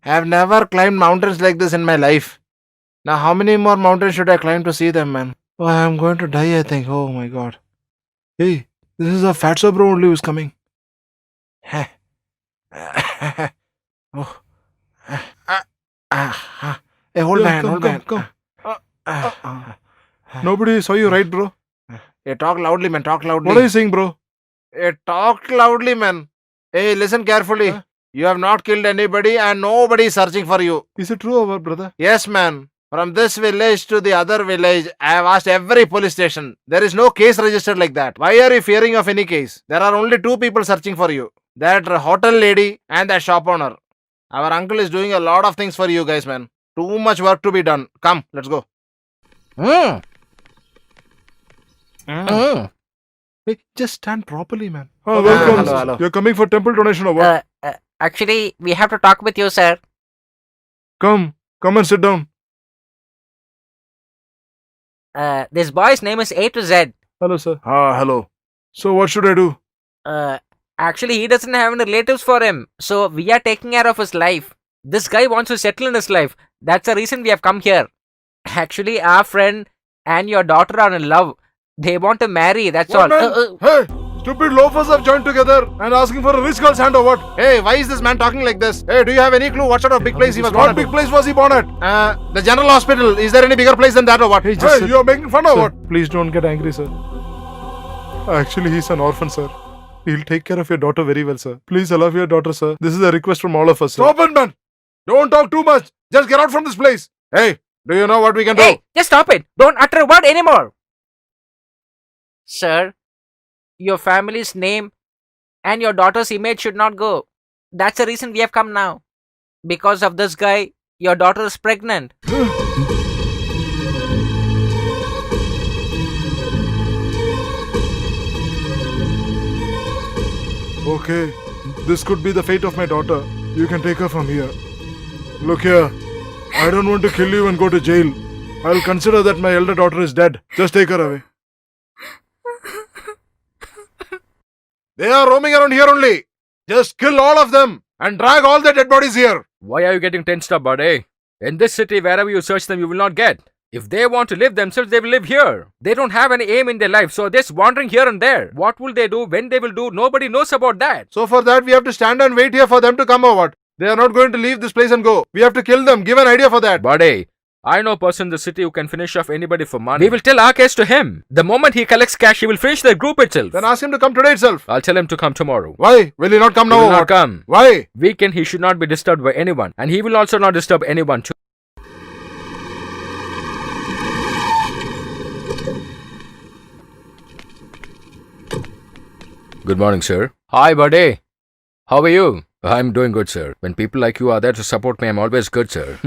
I have never climbed mountains like this in my life. Now, how many more mountains should I climb to see them, man? Oh, I am going to die, I think. Oh my god. Hey, this is a fatso bro only who's coming. oh. Hey, hold Yeah, my hand, come, hold my come, hand. come. Nobody saw you, right, bro? Hey, talk loudly, man. Talk loudly. What are you saying, bro? Hey, talk loudly, man. Hey, listen carefully. Huh? You have not killed anybody and nobody is searching for you. Is it true, our brother? Yes, man. From this village to the other village, I have asked every police station. There is no case registered like that. Why are you fearing of any case? There are only two people searching for you. That hotel lady and that shop owner. Our uncle is doing a lot of things for you guys, man. Too much work to be done. Come, let's go. Mm. Mm. Mm. Hey, just stand properly, man. Ah, Oh, welcome. hello, hello. You're coming for temple donation or what? Actually, we have to talk with you, sir. Come and sit down. This boy's name is A to Z. Hello, sir. Hello. So, what should I do? Actually, he doesn't have any relatives for him, so we are taking care of his life. This guy wants to settle in his life. That's the reason we have come here. Actually, our friend and your daughter are in love. They want to marry, that's What, all. man? Hey, stupid loafers have joined together and asking for a rich girl's hand or what? Hey, why is this man talking like this? Hey, do you have any clue what sort of big place he was born What at? big place was he born at? The general hospital. Is there any bigger place than that or what? Hey, you're making fun or what? Please don't get angry, sir. Actually, he's an orphan, sir. He'll take care of your daughter very well, sir. Please allow your daughter, sir. This is a request from all of us, sir. Stop it, man! Don't talk too much. Just get out from this place. Hey, do you know what we can do? Hey, just stop it. Don't utter a word anymore. Sir, your family's name and your daughter's image should not go. That's the reason we have come now. Because of this guy, your daughter is pregnant. Okay, this could be the fate of my daughter. You can take her from here. Look here, I don't want to kill you and go to jail. I'll consider that my elder daughter is dead. Just take her away. They are roaming around here only. Just kill all of them and drag all the dead bodies here. Why are you getting tensed up, buddy? In this city, wherever you search them, you will not get. If they want to live themselves, they will live here. They don't have any aim in their life, so they're just wandering here and there. What will they do, when they will do, nobody knows about that. So for that, we have to stand and wait here for them to come or what? They are not going to leave this place and go. We have to kill them. Give an idea for that. Buddy, I know a person in the city who can finish off anybody for money. We will tell our case to him. The moment he collects cash, he will finish the group itself. Then ask him to come today itself. I'll tell him to come tomorrow. Why? Will he not come He now will or not what? come. Why? Weekend, he should not be disturbed by anyone. And he will also not disturb anyone too. Good morning, sir. Hi, buddy. How are you? I'm doing good, sir. When people like you are there to support me, I'm always good, sir.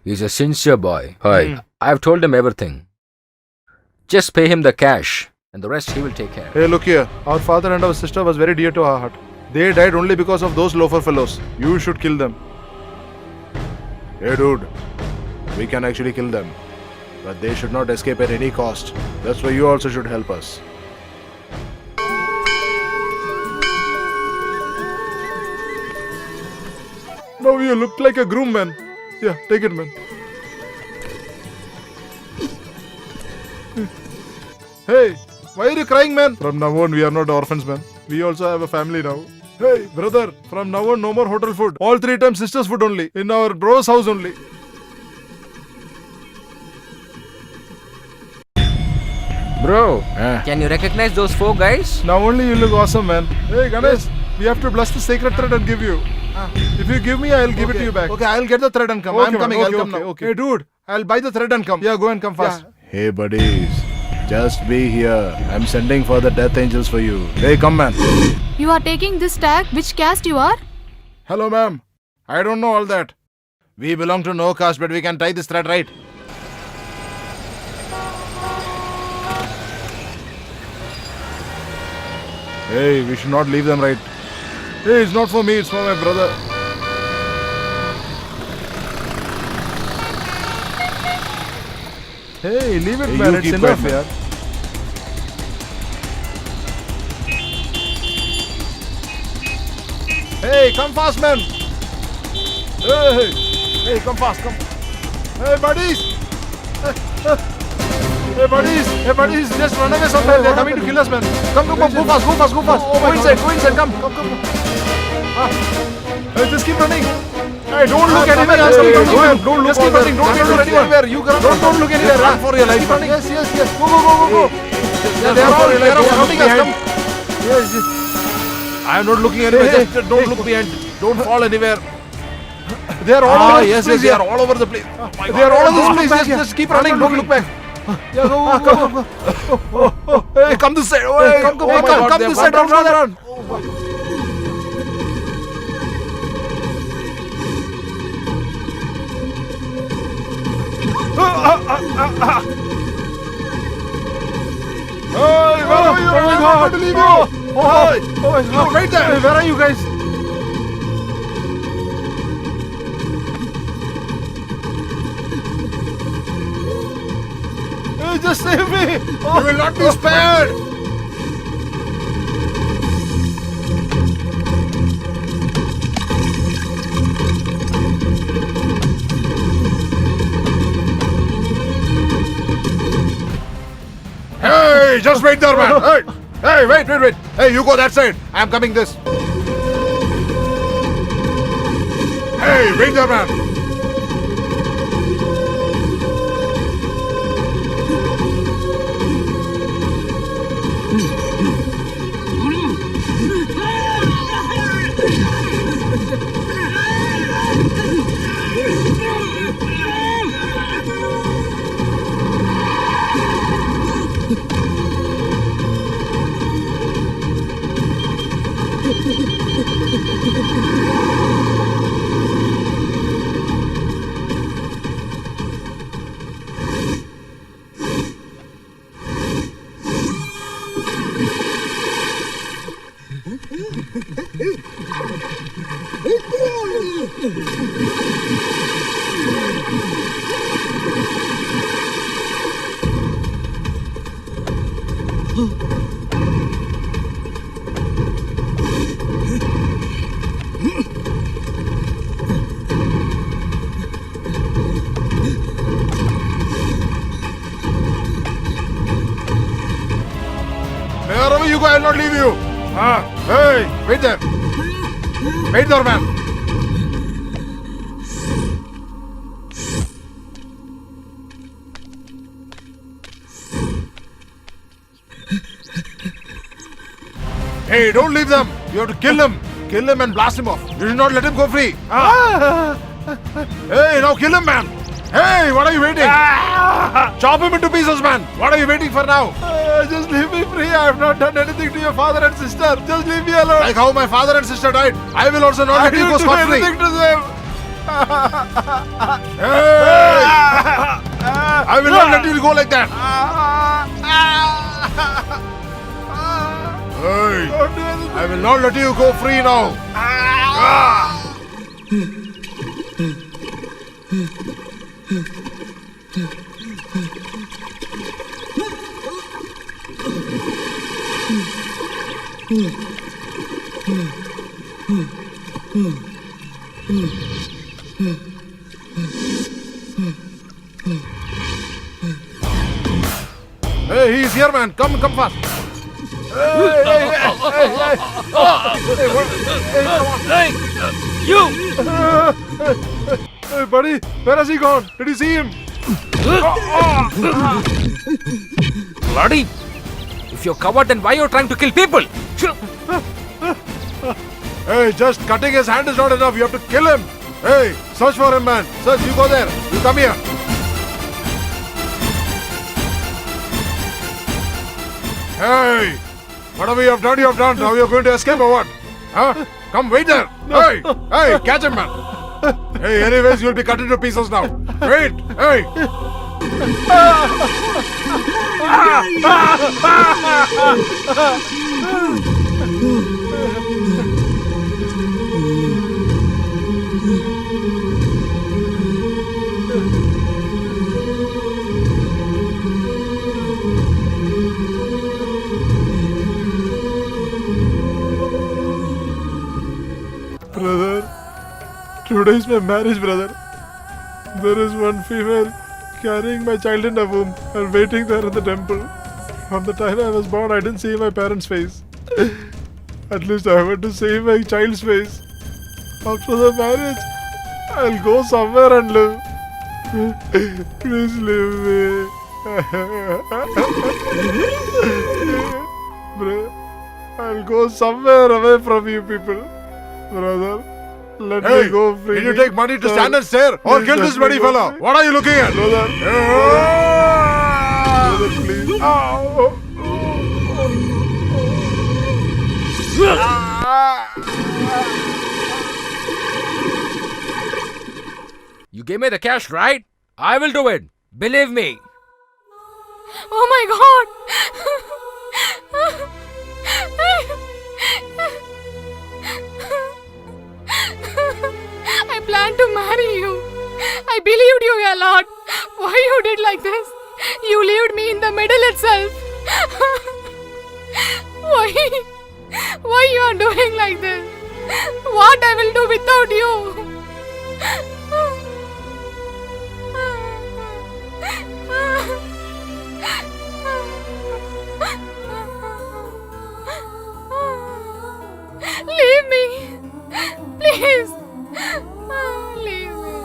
He's a sincere boy. Hi. I've told him everything. Just pay him the cash, and the rest he will take care. Hey, look here. Our father and our sister was very dear to our heart. They died only because of those loafer fellows. You should kill them. Hey, dude. We can actually kill them. But they should not escape at any cost. That's why you also should help us. Now you look like a groom, man. Yeah, take it, man. Hey, why are you crying, man? From now on, we are not orphans, man. We also have a family now. Hey, brother, from now on, no more hotel food. All 3 times sisters' food only. In our bro's house only. Bro, can you recognize those 4 guys? Now only you look awesome, man. Hey, Ganesh, we have to bless the sacred thread and give you. If you give me, I'll give it to you back. Okay, I'll get the thread and come. I'm coming. I'll come now. Okay. Hey, dude, I'll buy the thread and come. Yeah, go and come fast. Hey, buddies. Just be here. I'm sending for the death angels for you. Hey, come, man. You are taking this tag. Which caste you are? Hello, ma'am. I don't know all that. We belong to no caste, but we can tie this thread right. Hey, we should not leave them right. Hey, it's not for me, it's for my brother. Hey, leave it, Hey, man. you It's keep enough, quiet, man. yaar. Hey, come fast, man. Hey, hey, come fast, come. Hey, buddies. Hey, buddies, just run away somewhere. They're coming to kill us, man. Come, go fast. Go inside, come. Hey, just keep running. Hey, don't look anywhere. Don't look. Just keep running. Don't look anywhere. You don't look anywhere. Run for your life. Keep running. Yes. Go. They are surrounding us. Come. Yes. I am not looking anywhere. Just don't look behind. Don't fall anywhere. They are all over this place. They are all over the place. They are all over this place. Just keep running. Don't look back. Yeah, go. Hey, come this side. Come this side. Run. Hey, where are you? I can't believe you. Oh, right there. Hey, where are you guys? Hey, just save me. You will not be spared. Hey, just wait there, man. Hey, wait. Hey, you go that side. I am coming this. Hey, wait there, man. Wherever you go, I will not leave you. Hey, wait there. Wait there, man. Hey, don't leave them. You have to kill him. Kill him and blast him off. You should not let him go free. Hey, now kill him, man. Hey, what are you waiting? Chop him into pieces, man. What are you waiting for now? Just leave me free. I have not done anything to your father and sister. Just leave me alone. Like how my father and sister died, I will also not let you go scot free. I didn't do anything to them. Hey! I will not let you go like that. Hey! I will not let you go free now. Hey, he's here, man. Come fast. Hey, You! Hey, buddy, where has he gone? Did you see him? Bloody! If you're coward, then why you're trying to kill people? Hey, just cutting his hand is not enough. You have to kill him. Hey, search for him, man. Search, you go there. You come here. Hey, whatever you have done, you have done. Now you're going to escape or what? Huh? Come, wait there. Hey, catch him, man. Hey, anyways, you'll be cut into pieces now. Wait, hey. Today is my marriage, brother. There is one female carrying my child in a womb and waiting there in the temple. From the time I was born, I didn't see my parents' face. At least I want to see my child's face. After the marriage, I'll go somewhere and live. Please leave me. Bro, I'll go somewhere away from you people. Brother, let me go free. Did you take money to stand and stare or kill this bloody fellow? What are you looking at? Brother, brother, please. You gave me the cash, right? I will do it. Believe me. Oh my god! I planned to marry you. I believed you a lot. Why you did like this? You left me in the middle itself. Why you are doing like this? What I will do without you? Leave me. Please. Leave me.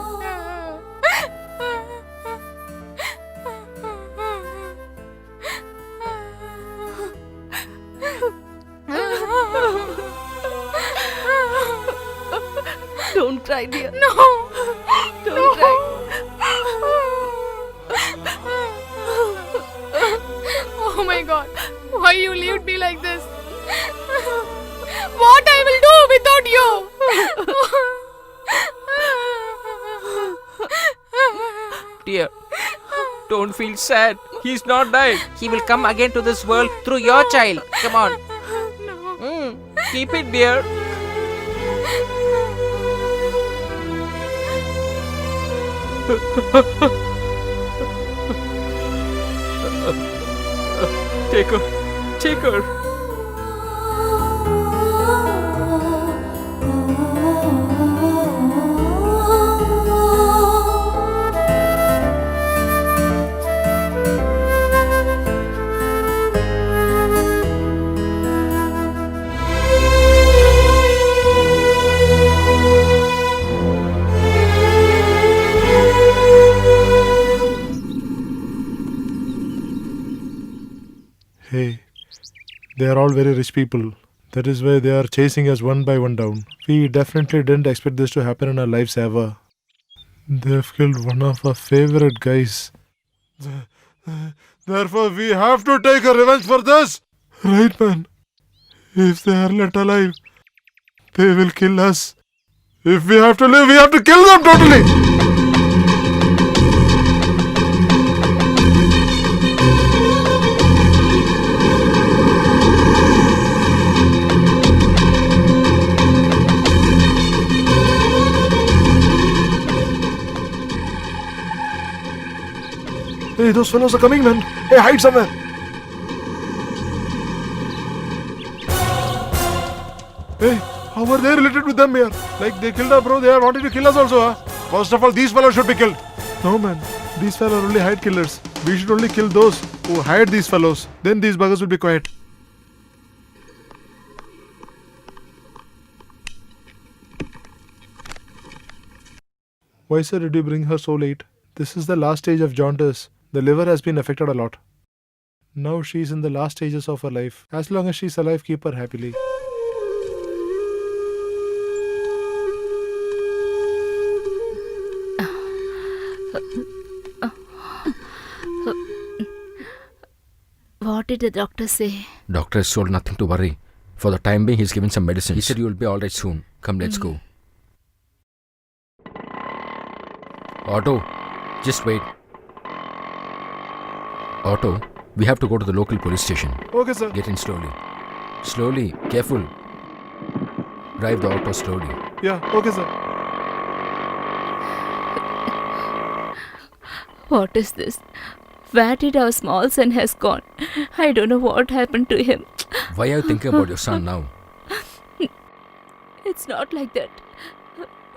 Don't cry, dear. No. Don't cry. Oh my god. Why you left me like this? What I will do without you? Dear, don't feel sad. He's not died. He will come again to this world through your child. Come on. No. Keep it, dear. Take her. Take her. Hey, they are all very rich people. That is why they are chasing us one by one down. We definitely didn't expect this to happen in our lives ever. They've killed one of our favorite guys. Therefore, we have to take a revenge for this. Right, man. If they are left alive, they will kill us. If we have to live, we have to kill them totally. Hey, those fellows are coming, man. Hey, hide somewhere. Hey, how are they related with them here? Like they killed our bro, they are wanting to kill us also, huh? First of all, these fellows should be killed. No, man. These fellows are only hide killers. We should only kill those who hide these fellows. Then these buggers will be quiet. Why, sir, did you bring her so late? This is the last stage of jaundice. The liver has been affected a lot. Now she's in the last stages of her life. As long as she's alive, keep her happily. What did the doctor say? Doctor has told nothing to worry. For the time being, he's given some medicine. He said you will be alright soon. Come, let's go. Otto, just wait. Otto, we have to go to the local police station. Okay, sir. Get in slowly. Slowly, careful. Drive the auto slowly. Yeah, okay, sir. What is this? Where did our small son has gone? I don't know what happened to him. Why are you thinking about your son now? It's not like that.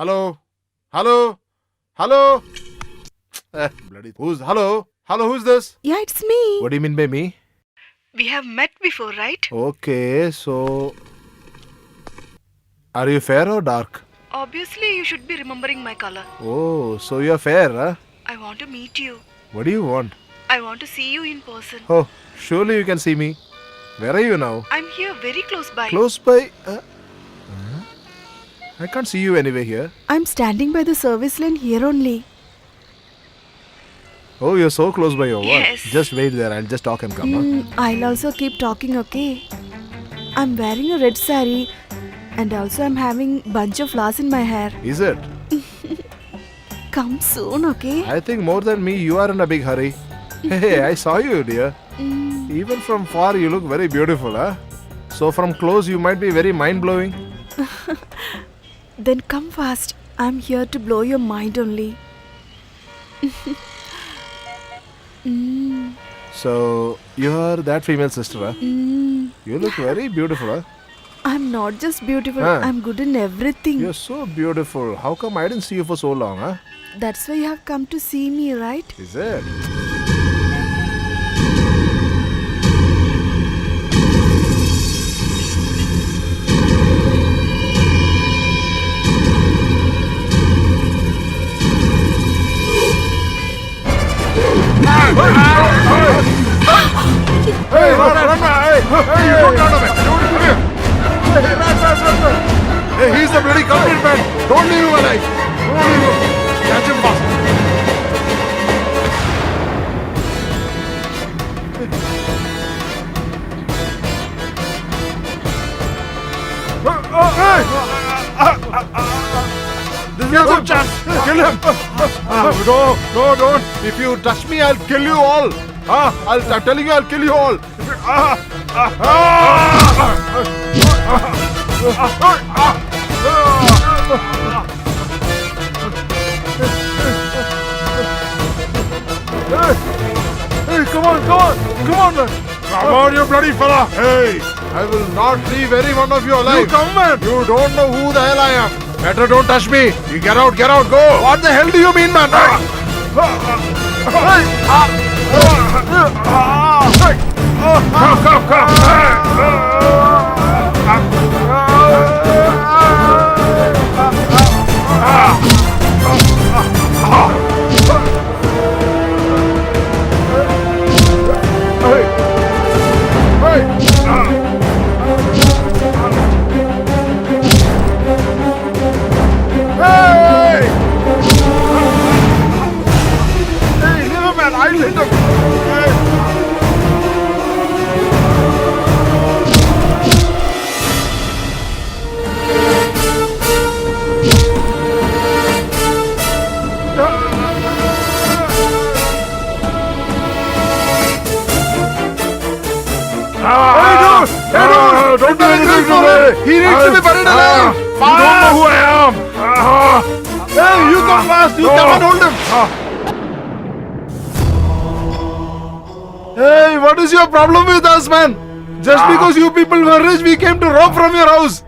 Hello? Hello? Hello? Bloody. Hello? Hello, who's this? Yeah, it's me. What do you mean by me? We have met before, right? Okay, so. Are you fair or dark? Obviously, you should be remembering my color. Oh, so you're fair, huh? I want to meet you. What do you want? I want to see you in person. Oh, surely you can see me. Where are you now? I'm here very close by. Close by. I can't see you anywhere here. I'm standing by the service lane here only. Oh, you're so close by your work. Yes. Just wait there. I'll just talk and come. Huh? I'll also keep talking, okay? I'm wearing a red sari and also I'm having bunch of flowers in my hair. Is it? Come soon, okay? I think more than me, you are in a big hurry. Hey, I saw you, dear. Even from far, you look very beautiful, huh? So from close, you might be very mind-blowing. Then come fast. I'm here to blow your mind only. So, you're that female sister, huh? Mm. You look very beautiful, huh? I'm not just beautiful, Huh. I'm good in everything. You're so beautiful. How come I didn't see you for so long, huh? That's why you have come to see me, right? Is it? Hey, run, hey, you don't run away. Hey, run. Hey, he's the bloody culprit, man. Don't leave him alive. Don't leave him. Catch him fast. This is a good chance. Kill him. No, don't. If you touch me, I'll kill you all. I'm telling you, I'll kill you all. Hey, come on, man. Come on, you bloody fella. Hey, I will not leave any one of you alive. You come, man. You don't know who the hell I am. Better don't touch me. You get out, go. What the hell do you mean, man? Don't do anything to me! He needs to be buried alive! You don't know who I am! Hey, you come fast! You cannot hold him! Hey, what is your problem with us, man? Just because you people were rich, we came to rob from your house.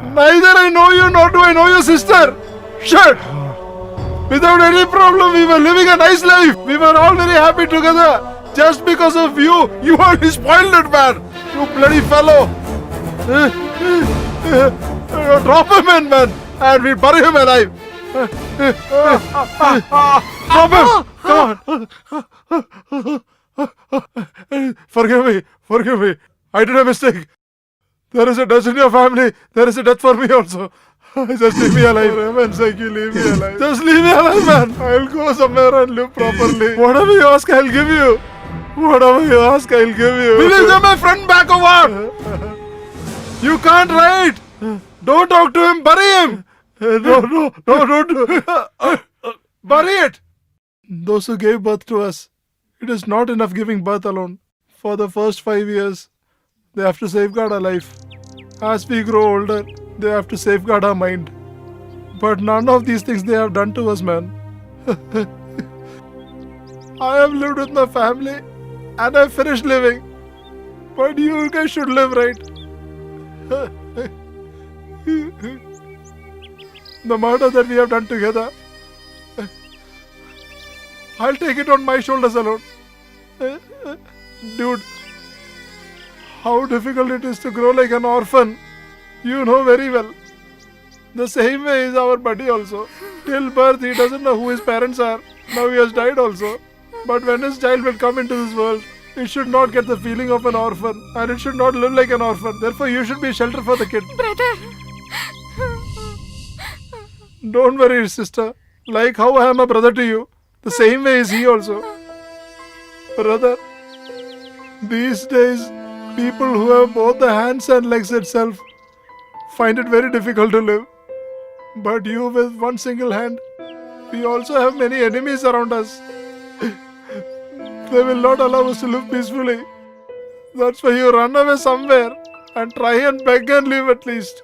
Neither I know you, nor do I know your sister. Shit! Without any problem, we were living a nice life. We were all very happy together. Just because of you, you only spoiled it, man. You bloody fellow. Drop him in, man, and we'll bury him alive. Drop him. Come on. Forgive me. I did a mistake. There is a death in your family. There is a death for me also. Just leave me alive. For heaven's sake, you leave me alive. Just leave me alive, man. I'll go somewhere and live properly. Whatever you ask, I'll give you. Whatever you ask, I'll give you. Will you get my friend back or what? You can't write. Don't talk to him. Bury him. No, don't. Bury it. Those who gave birth to us, it is not enough giving birth alone. For the first 5 years, they have to safeguard our life. As we grow older, they have to safeguard our mind. But none of these things they have done to us, man. I have lived with my family and I finished living. But you guys should live right. the murder that we have done together. I'll take it on my shoulders alone. Dude, how difficult it is to grow like an orphan. You know very well. The same way is our buddy also. Till birth he doesn't know who his parents are. Now he has died also. But when his child will come into this world, it should not get the feeling of an orphan and it should not live like an orphan. Therefore you should be shelter for the kid. Brother. Don't worry, sister. Like how I am a brother to you, the same way is he also. Brother, these days, people who have both the hands and legs itself find it very difficult to live. But you with one single hand, we also have many enemies around us. They will not allow us to live peacefully. That's why you run away somewhere and try and beg and live at least.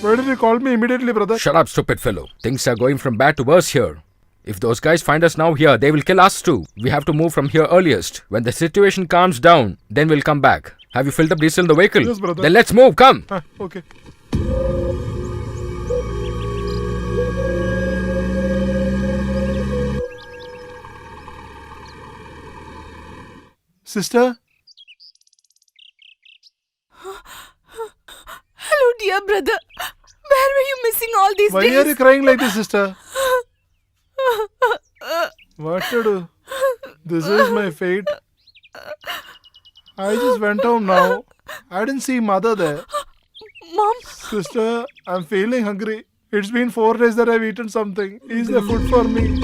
Why did you call me immediately, brother? Shut up, stupid fellow. Things are going from bad to worse here. If those guys find us now here, they will kill us too. We have to move from here earliest. When the situation calms down, then we'll come back. Have you filled up diesel in the vehicle? Yes, brother. Then let's move, come. Okay. Sister? Hello, dear brother. Where were you missing all these Why days? are you crying like this, sister? What to do? This is my fate. I just went home now. I didn't see mother there. Mom, Sister, I'm feeling hungry. It's been 4 days that I've eaten something. Is there food for me?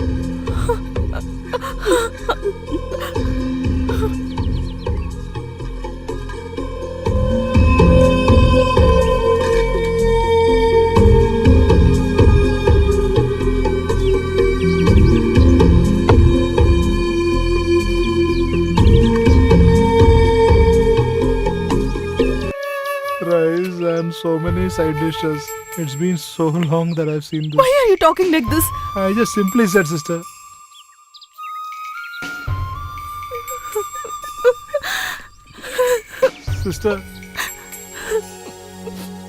Rice and so many side dishes. It's been so long that I've seen this. why are you talking like this? I just simply said, sister. Sister,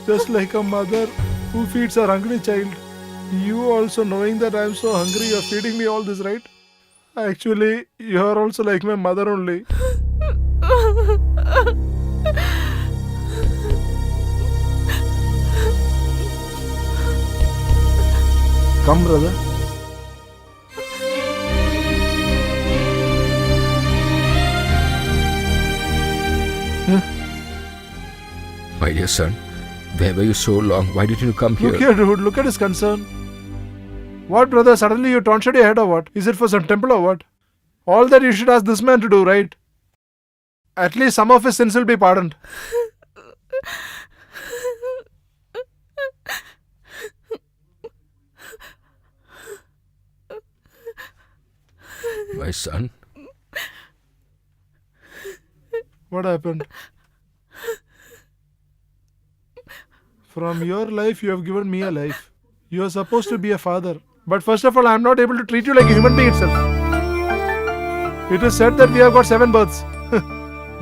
just like a mother who feeds her hungry child, you also knowing that I'm so hungry, you're feeding me all this, right? Actually, you're also like my mother only. Come, brother. My dear son, where were you so long? Why didn't you come here? Look here, dude. Look at his concern. What, brother? Suddenly you turned your head or what? Is it for some temple or what? All that you should ask this man to do, right? At least some of his sins will be pardoned. My son, What happened? From your life, you have given me a life. You are supposed to be a father. But first of all, I am not able to treat you like a human being itself. It is said that we have got 7 births.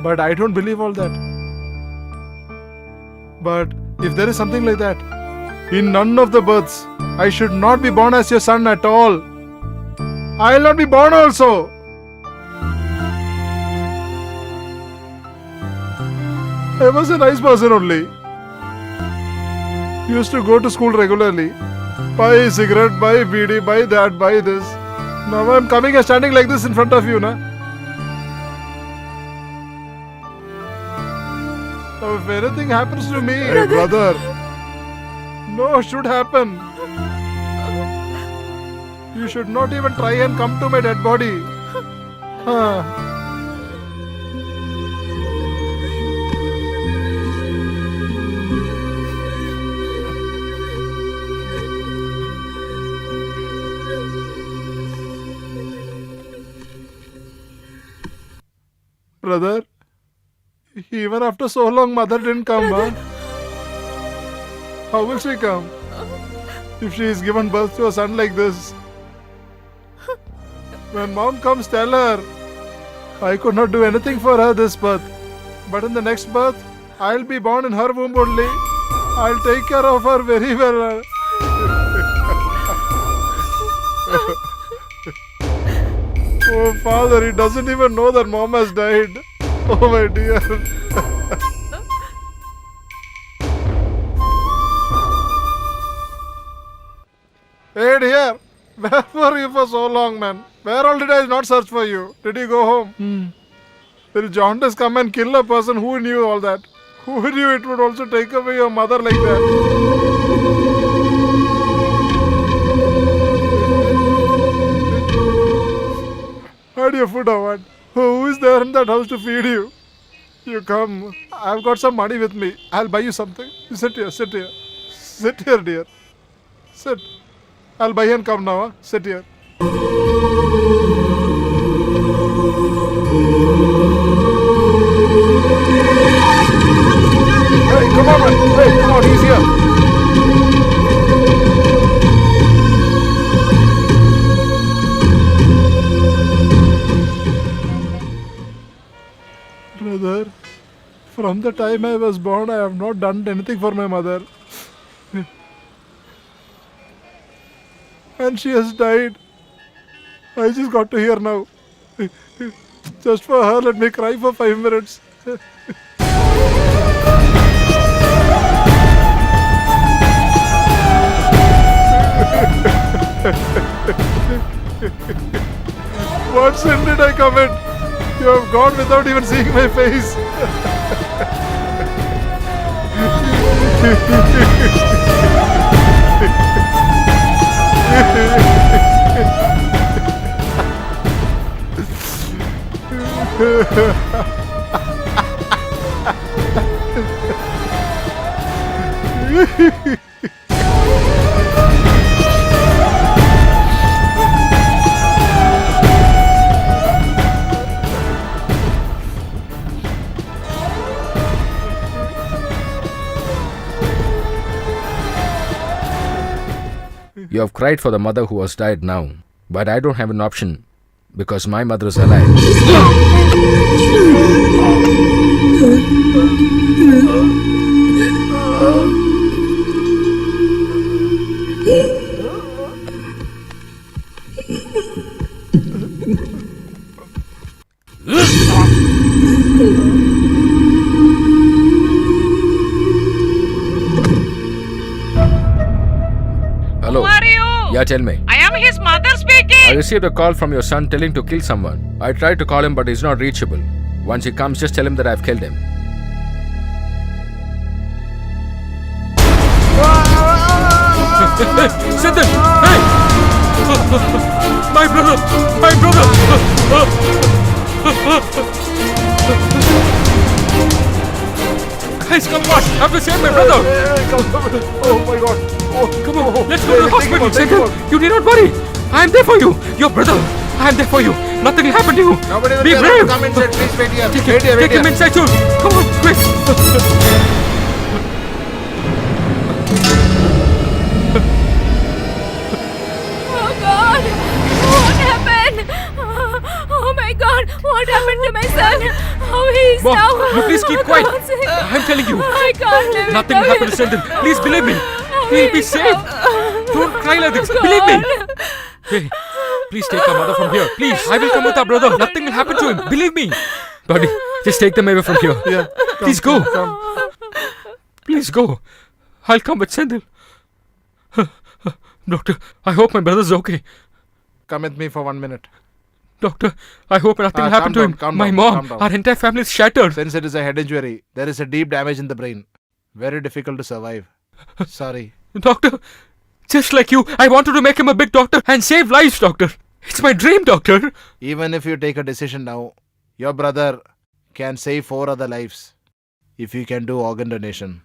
But I don't believe all that. But if there is something like that, in none of the births, I should not be born as your son at all. I will not be born also. I was a nice person only. Used to go to school regularly. Buy a cigarette, buy a BD, buy that, buy this. Now I'm coming and standing like this in front of you, na? Now if anything happens to me, hey, brother. No, should happen. You should not even try and come to my dead body. Huh. Brother, Even after so long, mother didn't come, huh? How will she come? If she is given birth to a son like this. When mom comes, tell her, I could not do anything for her this birth. But in the next birth, I'll be born in her womb only. I'll take care of her very well. Oh, father, he doesn't even know that mom has died. Oh, my dear. Hey, dear. Where were you for so long, man? Where all did I not search for you? Did you go home? Will jaundice come and kill a person? Who knew all that? Who knew it would also take away your mother like that? Had your food or what? Who is there in that house to feed you? You come. I've got some money with me. I'll buy you something. You sit here, sit here. Sit here, dear. Sit. I'll buy and come now. Huh? Sit here. Hey, come on, man. Hey, come on. He's here. Brother, from the time I was born, I have not done anything for my mother. And she has died. I just got to hear now. Just for her, let me cry for 5 minutes. What sin did I commit? You have gone without even seeing my face. You have cried for the mother who has died now, but I don't have an option because my mother is alive. Hello. Who are you? Yeah, tell me. I am his mother speaking. I received a call from your son telling to kill someone. I tried to call him, but he's not reachable. Once he comes, just tell him that I've killed him. Siddharth! Hey! My brother! My brother! Guys, come on! I have to save my brother! Oh my god. Oh, Come on, let's go to the hospital, Siddharth! You need not worry! I am there for you! Your brother! I am there for you! Nothing will happen to you! Nobody will Be be allowed brave! to come inside. Please wait here. Take Wait here, wait him here. inside soon! Come on, quick! Oh God! What happened? Oh my God! What happened to my son? How he is Mom, now? you please keep For quiet. God's sake. I'm telling you. I can't live Nothing will happen to Siddharth. Please believe me. He'll be safe. Don't cry like this. Believe me. Hey, please take our mother from here. Please. I will come with our brother. Nothing will happen to him. Believe me. Buddy, just take them away from here. Yeah. Please go. Come. Please go. I'll come with Sendil. Doctor, I hope my brother's okay. Come with me for 1 minute. Doctor, I hope nothing will happen calm to down, him. calm My down, mom, calm down. our entire family is shattered. Since it is a head injury, there is a deep damage in the brain. Very difficult to survive. Sorry. Doctor, just like you, I wanted to make him a big doctor and save lives, doctor. It's my dream, doctor. Even if you take a decision now, your brother can save 4 other lives if you can do organ donation.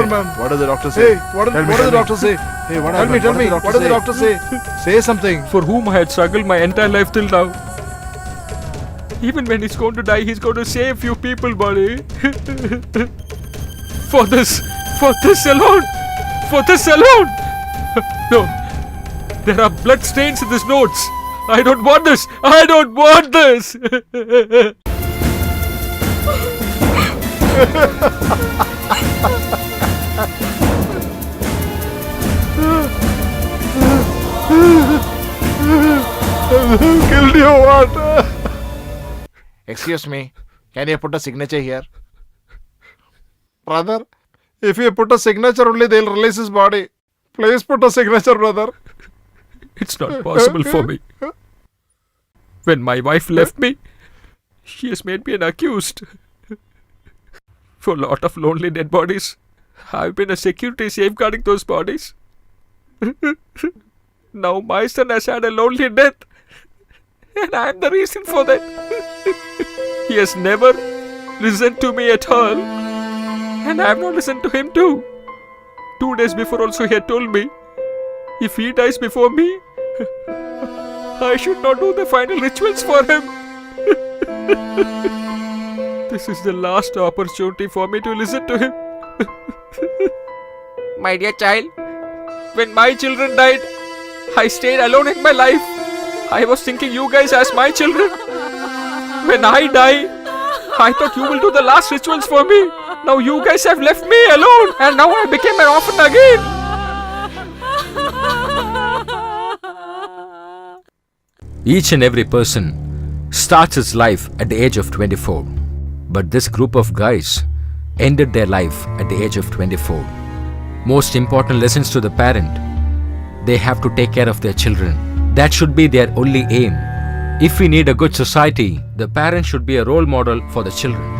problem, ma'am? What does the doctor say? Hey, what Tell does the doctor say? Hey, what Tell me, happened? what does the doctor say? Say something. For whom I had struggled my entire life till now. Even when he's going to die, he's going to save few people, buddy. For this alone. No, there are blood stains in these notes. I don't want this. Killed you what? Excuse me, can you put a signature here? Brother, if you put a signature only, they'll release his body. Please put a signature, brother. It's not possible for me. When my wife left me, she has made me an accused. For a lot of lonely dead bodies, I've been a security safeguarding those bodies. Now my son has had a lonely death, and I'm the reason for that. He has never listened to me at all, and I have not listened to him too. 2 days before also he had told me, if he dies before me, I should not do the final rituals for him. This is the last opportunity for me to listen to him. My dear child, when my children died, I stayed alone in my life. I was thinking you guys as my children. When I die, I thought you will do the last rituals for me. Now you guys have left me alone, and now I became an orphan again. Each and every person starts his life at the age of 24. But this group of guys ended their life at the age of 24. Most important lessons to the parent. They have to take care of their children. That should be their only aim. If we need a good society, the parent should be a role model for the children.